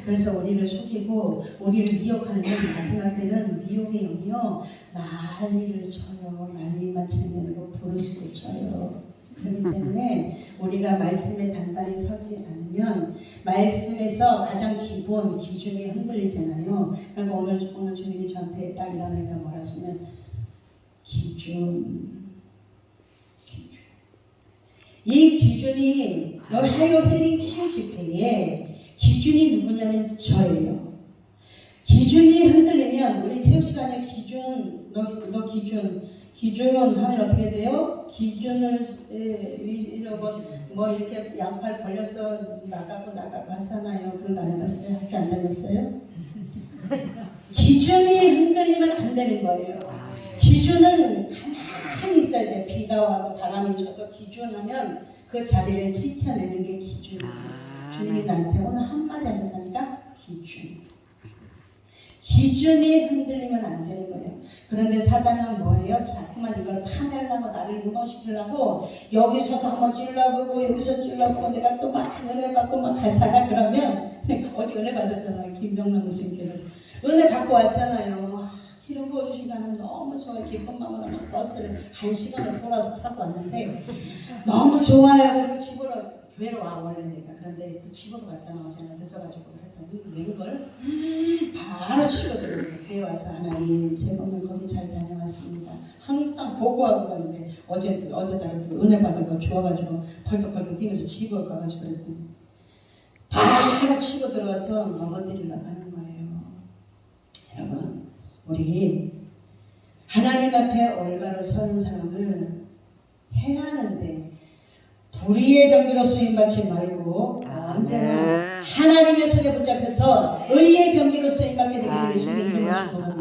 그래서 우리를 속이고 우리를 미혹하는 건 마지막 때는 미혹의 영이요 난리를 쳐요. 난리만 치는 게 아니고 부르스도 쳐요. 그렇기 때문에 우리가 말씀에 단단히 서지 않으면 말씀에서 가장 기본 기준이 흔들리잖아요. 그러니까 오늘 주님이 저한테 딱 일어나니까 뭐라 하시면 기준 이 기준이 하요 힐링 치유 집회에 기준이 누구냐면 저예요. 기준이 흔들리면 우리 체육 시간에 기준 너 기준 하면 어떻게 돼요? 기준을 잃어버 뭐 이렇게 양팔 벌려서 나가고 하잖아요. 그런 거 안 해봤어요? 학교 안 다녔어요? 기준이 흔들리면 안 되는 거예요. 기준은 가만히 있어야 돼. 비가 와도 바람이 쳐도 기준하면 그 자리를 지켜내는 게 기준이에요. 주님이 나한테 오늘 한마디 하셨다니까 기준. 기준이 흔들리면 안 되는 거예요. 그런데 사단은 뭐예요? 자꾸만 이걸 파내려고 나를 유동시키려고 여기서도 한번 찔러보고 여기서 찔러보고 내가 또 막 은혜 받고 막 가잖아. 그러면 어제 은혜 받았잖아요. 김병남 목사님께는 은혜 받고 왔잖아요. 기름 부어주신 하나님 너무 좋아요. 기쁜 마음으로 막 버스를 1시간을 몰아서 타고 왔는데 너무 좋아요. 그리고 집으로 교회로 와 원래 내가. 그런데 또 집으로 갔잖아. 어제는 늦어가지고 그랬더니 웬걸 바로 치고 들어오고 교회 와서 하나님 제가 오늘 거기 잘 다녀왔습니다. 항상 보고하고 가는데 어제다가 은혜 받은 거 좋아가지고 펄떡펄떡 뛰면서 집으로 가가지고 그랬더니 바로 치고 들어와서 넘어뜨리려고 하는 거예요. 여러분 우리 하나님 앞에 올바로 서는 사람을 해야 하는데 불의의 병기로 쓰임받지 말고 언제나 하나님의 손에 붙잡혀서 의의 병기로 쓰임받게 되기를 예수님이 이루어주거든요.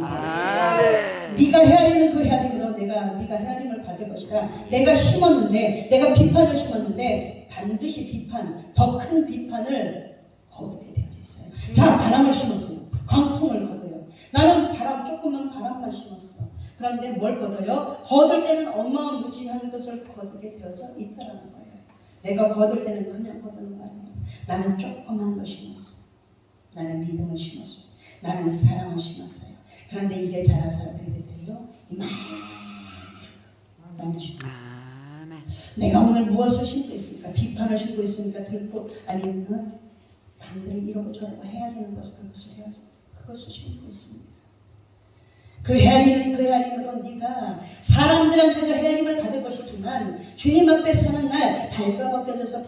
네가 헤아리는 그 헤아림으로 네가 헤아림을 받을 것이다. 내가 심었는데 내가 비판을 심었는데 반드시 비판, 더 큰 비판을 거두게 되어져 있어요. 자, 바람을 심었어요. 광풍을 거둬요. 나는 조그만 바람만 심었어. 그런데 뭘 거둬요? 거둘 때는 어마무지한 것을 거두게 되어서 있다라는 거예요. 내가 거둘 때는 그냥 거두는 거 아니에요. 나는 조그만 거 심었어. 나는 믿음을 심었어요. 나는 사랑을 심었어요. 그런데 이게 자라서 어떻게 됐대요? 이만큼 넘치고. 내가 오늘 무엇을 심고 있습니까? 비판을 심고 있습니까? 아니면 남들을 이러고 저러고 헤아리는 것을 그것을 심고 있습니다. 그 헤아림으로 네가 사람들한테도 헤아림을 받을 것이지만 있지만 주님 앞에 서는 날 발가벗겨져서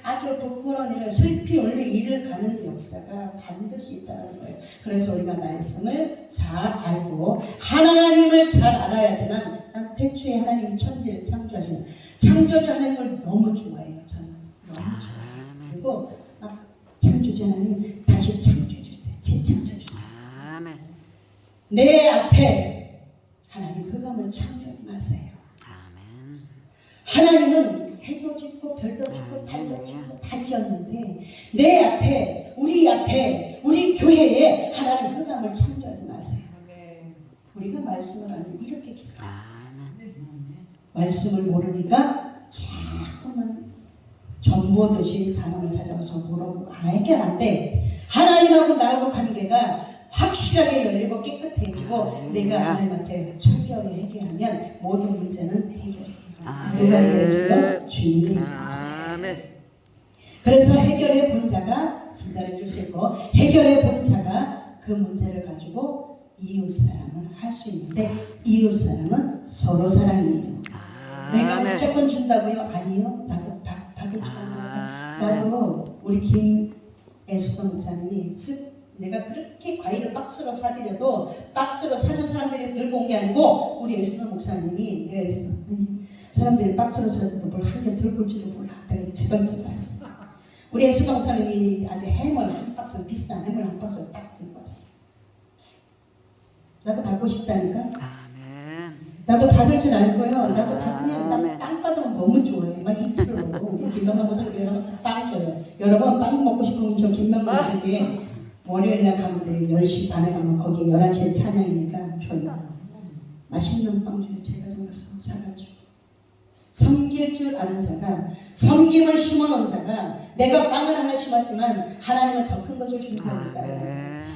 아주 부끄러운 일을 슬피 올리 일을 가는 역사가 반드시 있다는 거예요. 그래서 우리가 말씀을 잘 알고 하나님을 잘 알아야지만 난 태초에 하나님이 천지를 창조하시는 창조주 하나님을 너무 좋아해요. 저는 너무 좋아해요. 그리고 창조주 하나님 다시 창조해주세요. 재창조해주세요. 내 앞에 하나님 흑암을 창조하지 마세요. 하나님은 해도 짓고 별도 짓고 달도 짓고 다 지었는데 내 앞에 우리 교회에 하나님 흑암을 창조하지 마세요. 우리가 말씀을 알면 이렇게 기도해요. 말씀을 모르니까 자꾸만 전보듯이 사람을 찾아가서 물어보고 해결한데 하나님하고 나하고 관계가 확실하게 열리고 깨끗해지고 내가 하나님 앞에 철저히 회개하면 모든 문제는 해결해요. 누가 해결해줘요? 주님이 해결해줘요. 그래서 해결해 본 자가 기다려 주시고 해결해 본 자가 그 문제를 가지고 이웃사랑을 할 수 있는데 이웃사랑은 서로 사랑이에요. 내가 무조건 준다고요? 아니요. 나도 받을 줄 알아요. 나도 우리 김에스더 목사님이 내가 그렇게 과일을 박스로 사드려도 박스로 사는 사람들이 들고 온 게 아니고 우리 에스더 목사님이 내가 그랬어. 사람들이 박스로 사줘도 뭘 한 개 들고 올지도 몰라. 내가 뒤떨어져 했어. 우리 에스더 목사님이 아주 해물 한 박스 비싼 해물 한 박스를 딱 들고 왔어. 나도 받고 싶다니까. 나도 받을 줄 알고요. 나도 받으면 나 빵 받으면 너무 좋아해. 막 2kg 먹고 우리 김만 먹을게 빵 줘요. 여러분 빵 먹고 싶으면 저 김만 먹을게. 월요일날 가면 돼. 10시 반에 가면 거기 11시에 찬양이니까 줘요. 맛있는 빵 줘요. 제가 좀 가서 사가지고. 섬길 줄 아는 자가 섬김을 심어놓은 자가 내가 빵을 하나 심었지만 하나님은 더 큰 것을 준비합니다.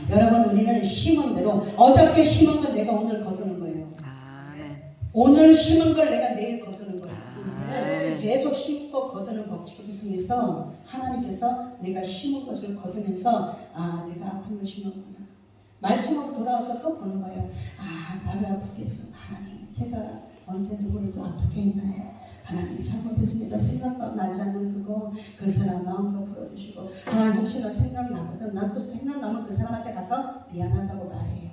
여러분 우리는 심은 대로 어저께 심은 건 내가 오늘 거두는 거예요. 오늘 심은 걸 내가 내일 거두는 거예요. 이제는 계속 심고 거두는 법칙을 통해서 하나님께서 내가 심은 것을 거두면서 내가 아픈 걸 심었구나. 말씀하고 돌아와서 또 보는 거예요. 나를 아프게 해서 하나님 제가 언제 누구를 또 아프게 했나요? 하나님 잘못했습니다. 생각도 나지 않는 그 사람 마음도 풀어주시고 하나님 혹시나 생각나거든 난 또 생각나면 그 사람한테 가서 미안하다고 말해요.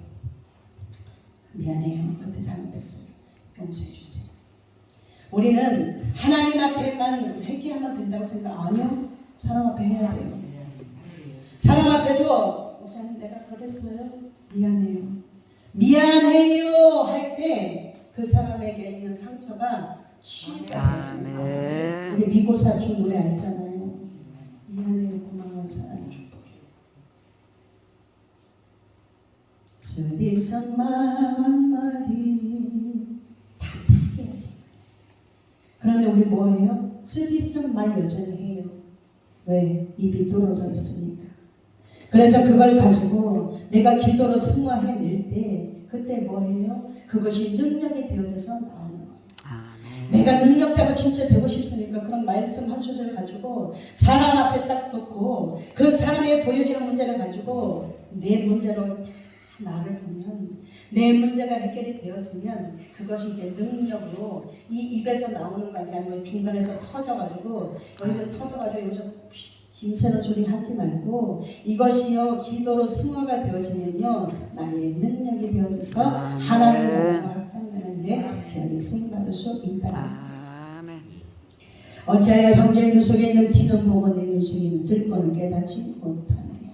미안해요. 그때 잘못했어요. 용서해 주세요. 우리는 하나님 앞에만 회개하면 된다고 생각 아니요. 사람 앞에 해야 돼요. 사람 앞에도 목사님 내가 그랬어요. 미안해요 할 때 그 사람에게 있는 상처가 치유가 되잖아요. 우리 미고사촌 노래 알잖아요. 미안해요 고마워요 사랑해 축복해. 쓰디쓴 말 한마디 다 파괴하지. 그런데 우리 뭐해요? 쓰디쓴 말 여전히 해요. 왜? 입이 뚫어져 있으니까. 그래서 그걸 가지고 내가 기도로 승화해낼 때 그때 뭐해요? 그것이 능력이 되어져서 나오는 거예요. 내가 능력자가 진짜 되고 싶으니까 그런 말씀 한 소절을 가지고 사람 앞에 딱 놓고 그 사람이 보여지는 문제를 가지고 내 문제로 다 나를 보면 내 문제가 해결이 되었으면 그것이 이제 능력으로 이 입에서 나오는 거 아니면 중간에서 터져가지고 여기서 힘세는 소리 하지 말고 이것이요 기도로 승화가 되어지면요 나의 능력이 되어져서 하나님 나라가 확장되는 일에 귀하게 쓰임받을 수 있다. 어찌하여 형제의 눈 속에 있는 티는 보고 내 눈 속에 있는 들보는 깨닫지 못하느냐.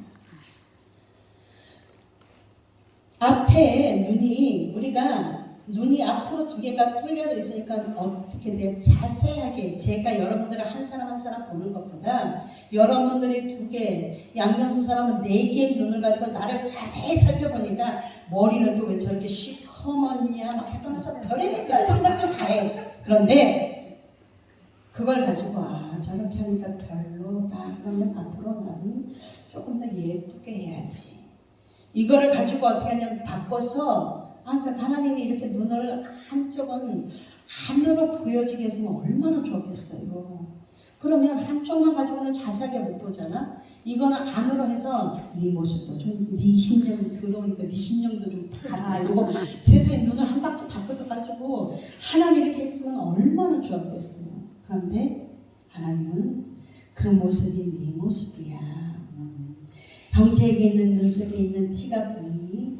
앞에 우리가 눈이 앞으로 두 개가 뚫려져 있으니까 어떻게 돼요? 자세하게 제가 여러분들을 한 사람 한 사람 보는 것보다 여러분들이 두 개, 양경수 사람은 4개의 눈을 가지고 나를 자세히 살펴보니까 머리는 또 왜 저렇게 시커먼냐 막 헷갈려서 별의별 생각도 다 해. 그런데 그걸 가지고 저렇게 하니까 별로다. 그러면 앞으로 나는 조금 더 예쁘게 해야지. 이거를 가지고 어떻게 하냐면 바꿔서 그러니까 하나님이 이렇게 눈을 한쪽은 안으로 보여지게 했으면 얼마나 좋겠어요. 그러면 한쪽만 가지고는 자세하게 못 보잖아. 이거는 안으로 해서 네 모습도 좀, 네 심령이 들어오니까 네 심령도 좀 봐라. 이러고 세상에 눈을 한 바퀴 바꿔가지고 하나님 이렇게 했으면 얼마나 좋았겠어요. 그런데 하나님은 그 모습이 네 모습이야. 형제에게 있는 눈 속에 있는 티가 보이니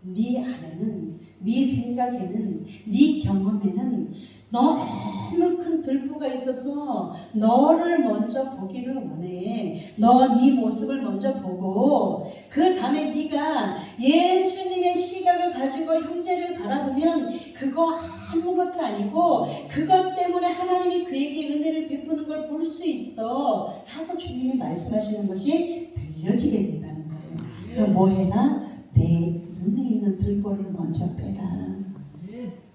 네 안에는, 네 생각에는, 네 경험에는 너무 큰 들보가 있어서 너를 먼저 보기를 원해. 네 모습을 먼저 보고 그 다음에 네가 예수님의 시각을 가지고 형제를 바라보면 그거 아무것도 아니고 그것 때문에 하나님이 그에게 은혜를 베푸는 걸 볼 수 있어 하고 주님이 말씀하시는 것이 들려지게 된다는 거예요. 그럼 뭐 해라? 내 눈에 있는 들보를 먼저 빼라.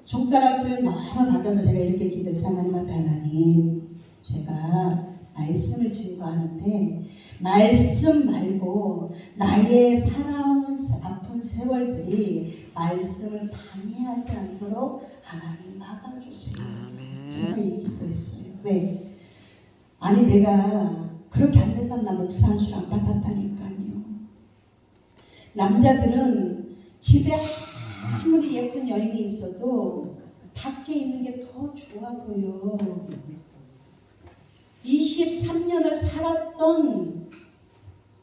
손가락을 너무 바꿔서 제가 이렇게 기도해서 하나님 앞에 하나님, 제가 말씀을 증거하는데 말씀 말고 나의 살아온 아픈 세월들이 말씀을 방해하지 않도록 하나님 막아주세요. 제가 이 기도했어요. 왜? 아니 내가 그렇게 안 된다면 나 목사 한 줄 안 받았다니까요. 남자들은 집에 아무리 예쁜 여인이 있어도 밖에 있는 게 더 좋아 보여. 23년을 살았던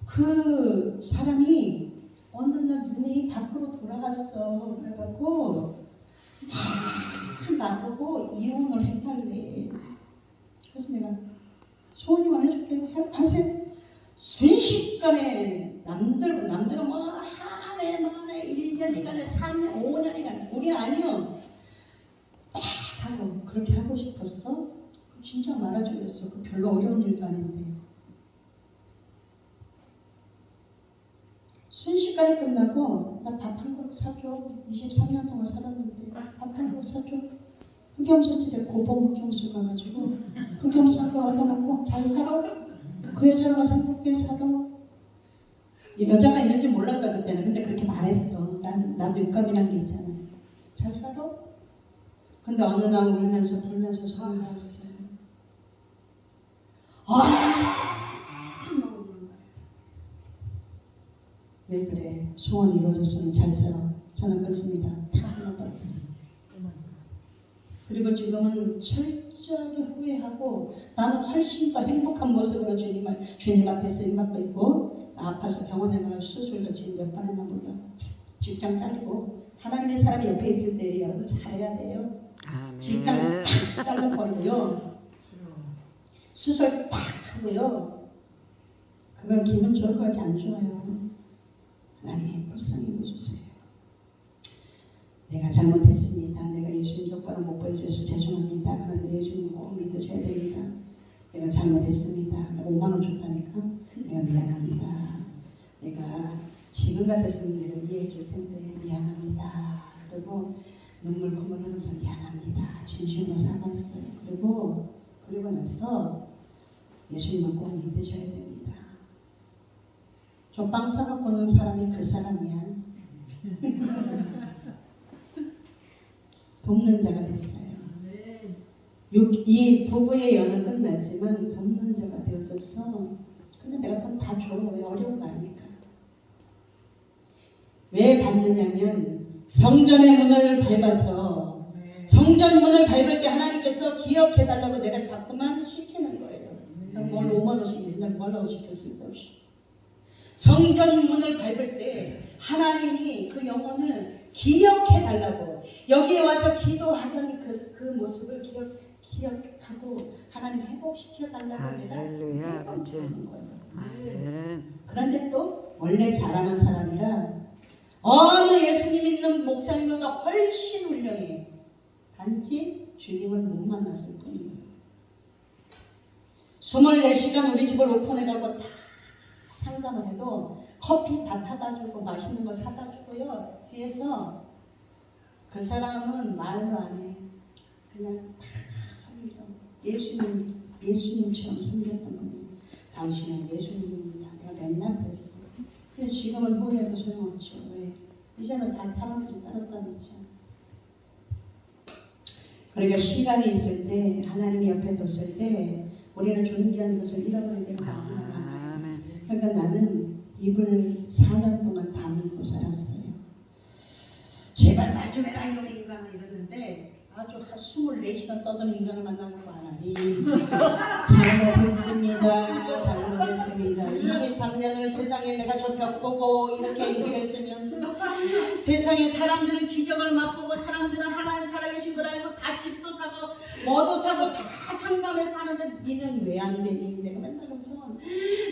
그 사람이 어느 날 눈이 밖으로 돌아갔어. 그래갖고 막 나보고 이혼을 해달래. 그래서 내가 소원이만 해줄게. 하세요. 순식간에 남들은 뭐 한 해, 만에 1년이간에 3년, 5년이간에 우리는 아니요. 딱 하고 그렇게 하고 싶었어? 진짜 말아줘 그랬어. 그 별로 어려운 일도 아닌데. 순식간에 끝나고 나 밥 한 그릇 사줘. 23년 동안 살았는데 밥 한 그릇 사줘. 흑염소집에 고봉 흑염소 가가지고 흑염소로 얻어먹고 잘 살아. 그 여자랑 가서 행복하게 살아. 여자가 있는지 몰랐어 그때는. 근데 그렇게 말했어. 나도 육감이란 게 있잖아. 잘 살아? 근데 어느 날 울면서 불면서 소원을 했어요. 왜 그래? 소원 이루어졌으면 잘 살아. 저는 끊습니다. 다 끊어버렸어요. 그리고 지금은 철저하게 후회하고 나는 훨씬 더 행복한 모습으로 주님 앞에서 임받고 있고, 아파서 병원에 가서 수술도 지금 몇 번 했나 몰라. 직장 잘리고. 하나님의 사람이 옆에 있을 때 여러분 잘해야 돼요. 직장 팍 잘라버리고요. 수술 팍 하고요. 그건 기분 좋을 것 같지 안 좋아요. 하나님 불쌍히 여겨주세요. 내가 잘못했습니다. 내가 예수님 똑바로 못 보여줘서 죄송합니다. 그런데 예수님 꼭 믿으셔야 됩니다. 내가 잘못했습니다. 5만 원 줬다니까. 내가 미안합니다. 내가 지금 같았으면 내가 이해해 줄 텐데 미안합니다. 그리고 눈물 흘리면서 미안합니다. 진심으로 사과했어요. 그리고 나서 예수님은 꼭 믿으셔야 됩니다. 저 빵 사갖고 오는 사람이 그 사람이야. 돕는 자가 됐어요. 이 부부의 연은 끝났지만 돕는 자가 되어졌어. 근데 내가 돈 다 줘. 왜 어려운 거 아니까. 왜 받느냐면 성전의 문을 밟아서 성전 문을 밟을 때 하나님께서 기억해달라고 내가 자꾸만 시키는 거예요. 뭘 5만 원씩 맨날 뭐라고 시켰을 수 없이. 성전 문을 밟을 때 하나님이 그 영혼을 기억해달라고, 여기에 와서 기도하던 그 모습을 기억하고 하나님 회복시켜달라고 내가 회복시키는 거예요. 그런데 또 원래 잘하는 사람이라 어느 예수님 믿는 목사님보다 훨씬 훌륭해. 단지 주님을 못 만났을 뿐이에요. 24시간 우리 집을 오픈해가고 다 상담을 해도 커피 다 타다 주고 맛있는 거 사다 주고요. 뒤에서 그 사람은 말로 안 해. 그냥 다 섬기던 예수님처럼 섬겼던 분이 당신은 예수님입니다. 내가 맨날 그랬어. 그래서 지금은 후회해도 소용없죠. 왜? 이제는 다 사람들이 따로따로 있잖아. 그러니까 시간이 있을 때 하나님이 옆에 뒀을 때 우리는 존귀한 것을 잃어버릴 때가 너무나 많아요. 그러니까 나는 입을 4년 동안 다물고 살았어요. 제발 말 좀 해라 이놈의 인간아 이랬는데 아주 24시간 떠드는 인간을 만나고 하나님 잘못했습니다. 23년을 세상에 내가 저 벽 보고 이렇게 얘기를 했으면 세상에 사람들은 기적을 맛보고 사람들은 하나님 살아계신 걸 알고 다 집도 사고 뭐도 사고 다 상담해 사는데 니는 왜 안 되니? 내가 맨날 그러면서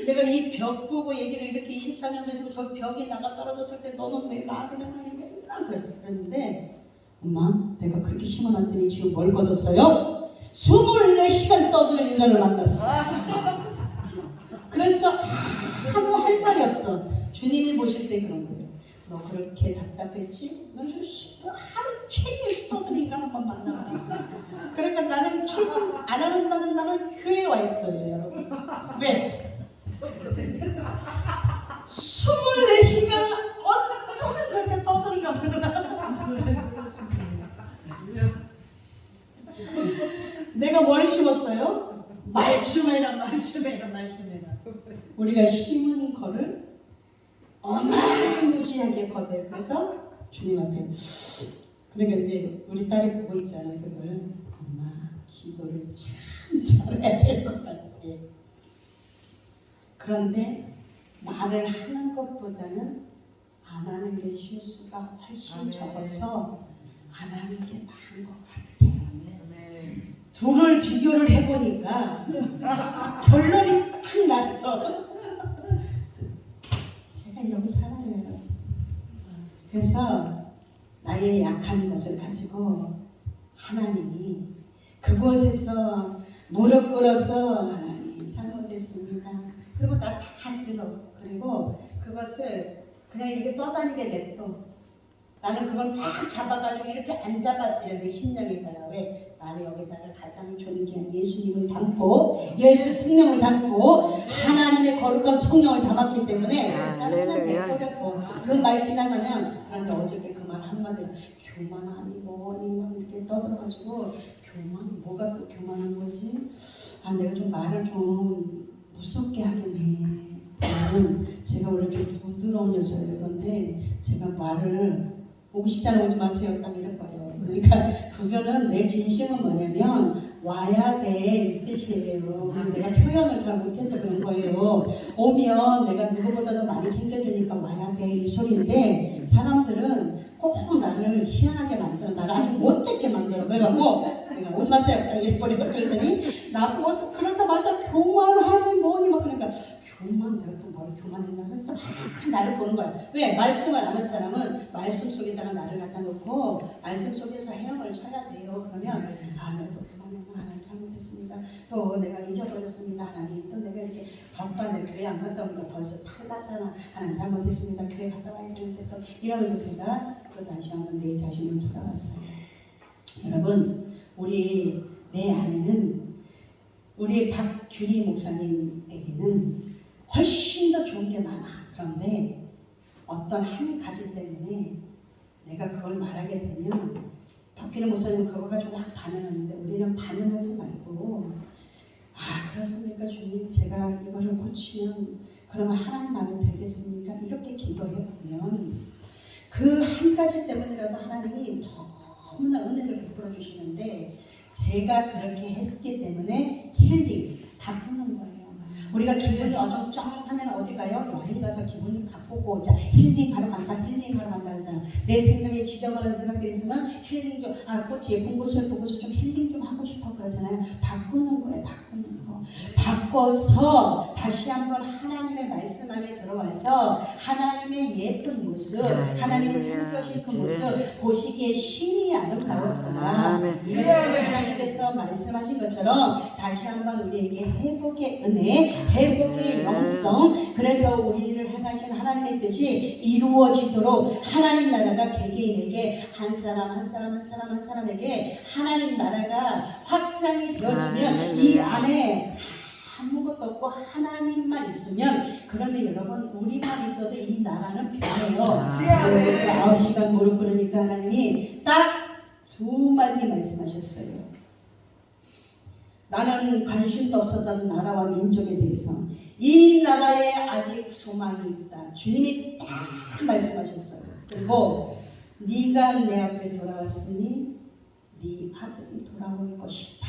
내가 이 벽 보고 얘기를 이렇게 24년 돼서 저 벽에 나가 떨어졌을 때 너는 왜 말을 하니? 맨날 그랬었는데 엄마 내가 그렇게 심어놨더니 지금 뭘 거뒀어요? 24시간 떠드는 인간을 만났어. 그래서 아무 할 말이 없어. 주님이 보실 때 그런 거예요. 너 그렇게 답답했지? 너 하루 종일 떠드는 인간 한번 만나라. 그러니까 나는 출근 안 하는 날은 나는 교회에 와 있어요 여러분. 왜? 24시간 어쩌면 그렇게 떠드는가 몰라. 내가 뭘 심었어요? 말춤해라. 우리가 심은 거를 어마무지하게 거둬요. 그래서 주님 앞에 그러니까 이제 우리 딸이 보고 있잖아요. 그걸 엄마 기도를 참 잘해야 될 것 같아. 그런데 말을 하는 것보다는 안 하는 게 실수가 훨씬 적어서 안 하는 게 나은 것 같아요. 둘을 비교를 해보니까 결론이 딱 났어. 제가 이러고 살아요. 그래서 나의 약한 것을 가지고 하나님이 그곳에서 무릎 꿇어서 하나님 잘못했습니다. 그리고 나 다 들어. 그리고 그것을 그냥 이렇게 떠다니게 냅둬. 나는 그걸 딱 잡아가지고 이렇게 안 잡았대요. 내 심령에다가. 왜? 나는 여기다가 가장 존귀한 예수님을 담고 예수 생명을 담고 하나님의 거룩한 성령을 담았기 때문에 나는 그냥 내버려둬. 그 말 지나가면. 그런데 어저께 그 말 한마디로 교만하니 뭐니 막 이렇게 떠들어가지고 뭐가 또 교만한 거지? 아 내가 좀 말을 좀 무섭게 하긴 해. 제가 원래 좀 부드러운 여자예요. 그런데 제가 말을 오고 싶다는 오지 마세요. 딱 이랬거든요. 그러니까 그거는 내 진심은 뭐냐면 와야 돼 이 뜻이에요. 내가 표현을 잘 못해서 그런 거예요. 오면 내가 누구보다도 많이 챙겨주니까 와야 돼 이 소리인데 사람들은 꼭 나를 희한하게 만들어. 나를 아주 못되게 만들어. 그래갖고 내가 오지 마세요. 딱 이래버리고 그러더니 나보고 그러자마자 교만하니 뭐니 막 그러니까 교만 내가 또 뭘 교만했나 그래서 나를 보는 거야. 왜? 말씀을 아는 사람은 말씀 속에다가 나를 갖다 놓고 말씀 속에서 헤엄을 쳐야 돼요. 그러면 아 내가 또 교만했나 하나님 잘못했습니다. 또 내가 잊어버렸습니다. 하나님 또 내가 이렇게 바빠내 교회 안 갔다 오니까 벌써 탈나잖아. 하나님 잘못했습니다. 교회 갔다 와야 되는데 또 이러면서 제가 또 다시 한번 내 자신을 돌아봤어요. 여러분 우리 내 안에는 우리 박규리 목사님에게는 훨씬 더 좋은 게 많아. 그런데 어떤 한 가지 때문에 내가 그걸 말하게 되면 박규리 목사님은 그거 가지고 막 반응하는데 우리는 반응하지 말고 아 그렇습니까 주님 제가 이거를 고치면 그러면 하나님 마음에 들겠습니까? 이렇게 기도해 보면 그 한 가지 때문이라도 하나님이 너무나 은혜를 베풀어 주시는데 제가 그렇게 했기 때문에 힐링 바꾸는 거예요. 우리가 기분이 어정쩡하면 어디 가요? 여행 가서 기분이 바꾸고 오자. 힐링하러 간다 그러잖아. 내 생각에 지저분한 생각들이 있으면 힐링 좀 꽃 예쁜 곳을 보고서 좀 힐링 좀 하고 싶어 그러잖아요. 바꾸는 거예요. 바꾸는 거. 바꿔서 다시 한번 하나님의 말씀 안에 들어와서 하나님의 예쁜 모습, 하나님의 창조하신 그 모습 보시기에 심히 아름다웠구나. 이렇게 하나님께서 말씀하신 것처럼 다시 한번 우리에게 회복의 은혜, 회복의 영성, 그래서 우리를 향하신 하나님의 뜻이 이루어지도록 하나님 나라가 개개인에게 한 사람에게 하나님 나라가 확장이 되어지면 이 안에 아무것도 없고 하나님만 있으면 그러면 여러분 우리만 있어도 이 나라는 변해요. 그래서 9시간 무릎 꿇으니까 하나님이 딱 두 마디 말씀하셨어요. 나는 관심도 없었던 나라와 민족에 대해서 이 나라에 아직 소망이 있다. 주님이 딱 말씀하셨어요. 그리고 네가 내 앞에 돌아왔으니 네 아들이 돌아올 것이다.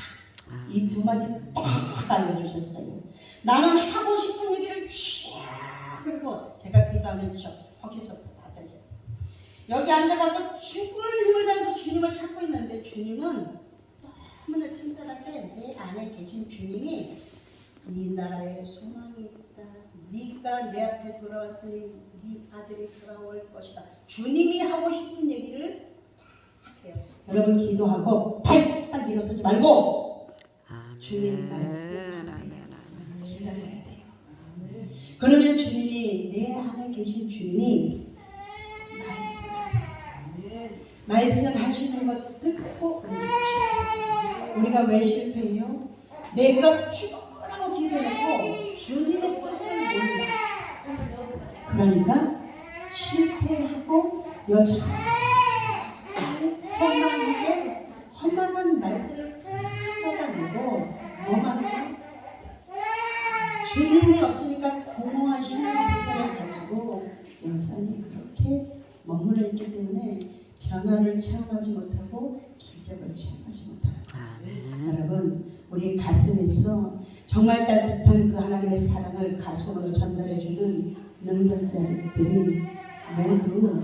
이 두 마디 딱 알려주셨어요. 나는 하고 싶은 얘기를 쫙 그리고 제가 그 다음에 저기서 다 들려요. 여기 앉아가지고 죽을 힘을 다해서 주님을 찾고 있는데 주님은 너무나 친절하게 내 안에 계신 주님이 이 나라에 소망이 있다. 네가 내 앞에 돌아왔으니 네 아들이 돌아올 것이다. 주님이 하고 싶은 얘기를 딱 해요. 여러분 기도하고 발딱 일어서지 말고 주님 말씀하세요. 기다려야 돼요. 그러면 주님이 내 안에 계신 주님이 말씀하세요. 말씀하시는 것 듣고 움직이셔야 돼요. 우리가 왜 실패해요? 내가 죽으라고 기도해도 주님의 뜻을 몰라. 그러니까 실패하고 여전히 험한 말들을 쏟아내고 뭐만 해요? 주님이 없으니까 공허한 신앙 생활을 가지고 여전히 그렇게 머물러 있기 때문에 변화를 체험하지 못하고 기적을 체험하지 못합니다. 여러분 우리 가슴에서 정말 따뜻한 그 하나님의 사랑을 가슴으로 전달해주는 능력자들이 모두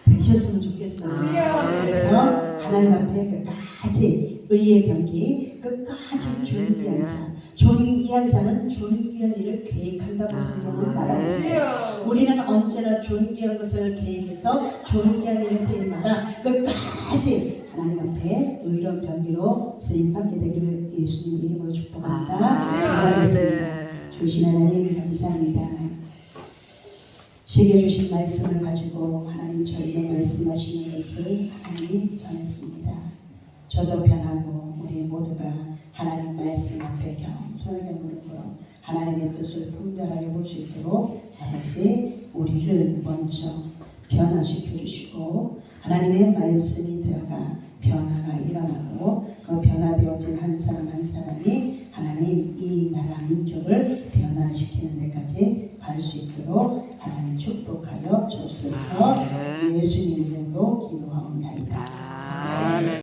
되셨으면 좋겠어요. 그래서 하나님 앞에 끝까지 의의 병기, 끝까지 존귀한 자, 존귀한 자는 존귀한 일을 계획한다고 성경은 말하고 있어요. 우리는 언제나 존귀한 것을 계획해서 존귀한 일에 쓰임마다 끝까지 하나님 앞에 의로운 병기로 쓰임받게 되기를 예수님 이름으로 축복합니다. 기도하겠습니다. 주신 하나님 감사합니다. 제게 주신 말씀을 가지고 하나님 저에게 말씀하시는 것을 하나님 전했습니다. 저도 변하고 우리 모두가 하나님 말씀 앞에 겸손하게 무릎으로 하나님의 뜻을 분별하여 볼 수 있도록 아버지 우리를 먼저 변화시켜 주시고 하나님의 말씀이 되어가 변화가 일어나고 그 변화되어진 한 사람 한 사람이 하나님 이 나라 민족을 변화시키는 데까지 갈 수 있도록 하나님 축복하여 주옵소서. 예수님 이름으로 기도하옵나이다.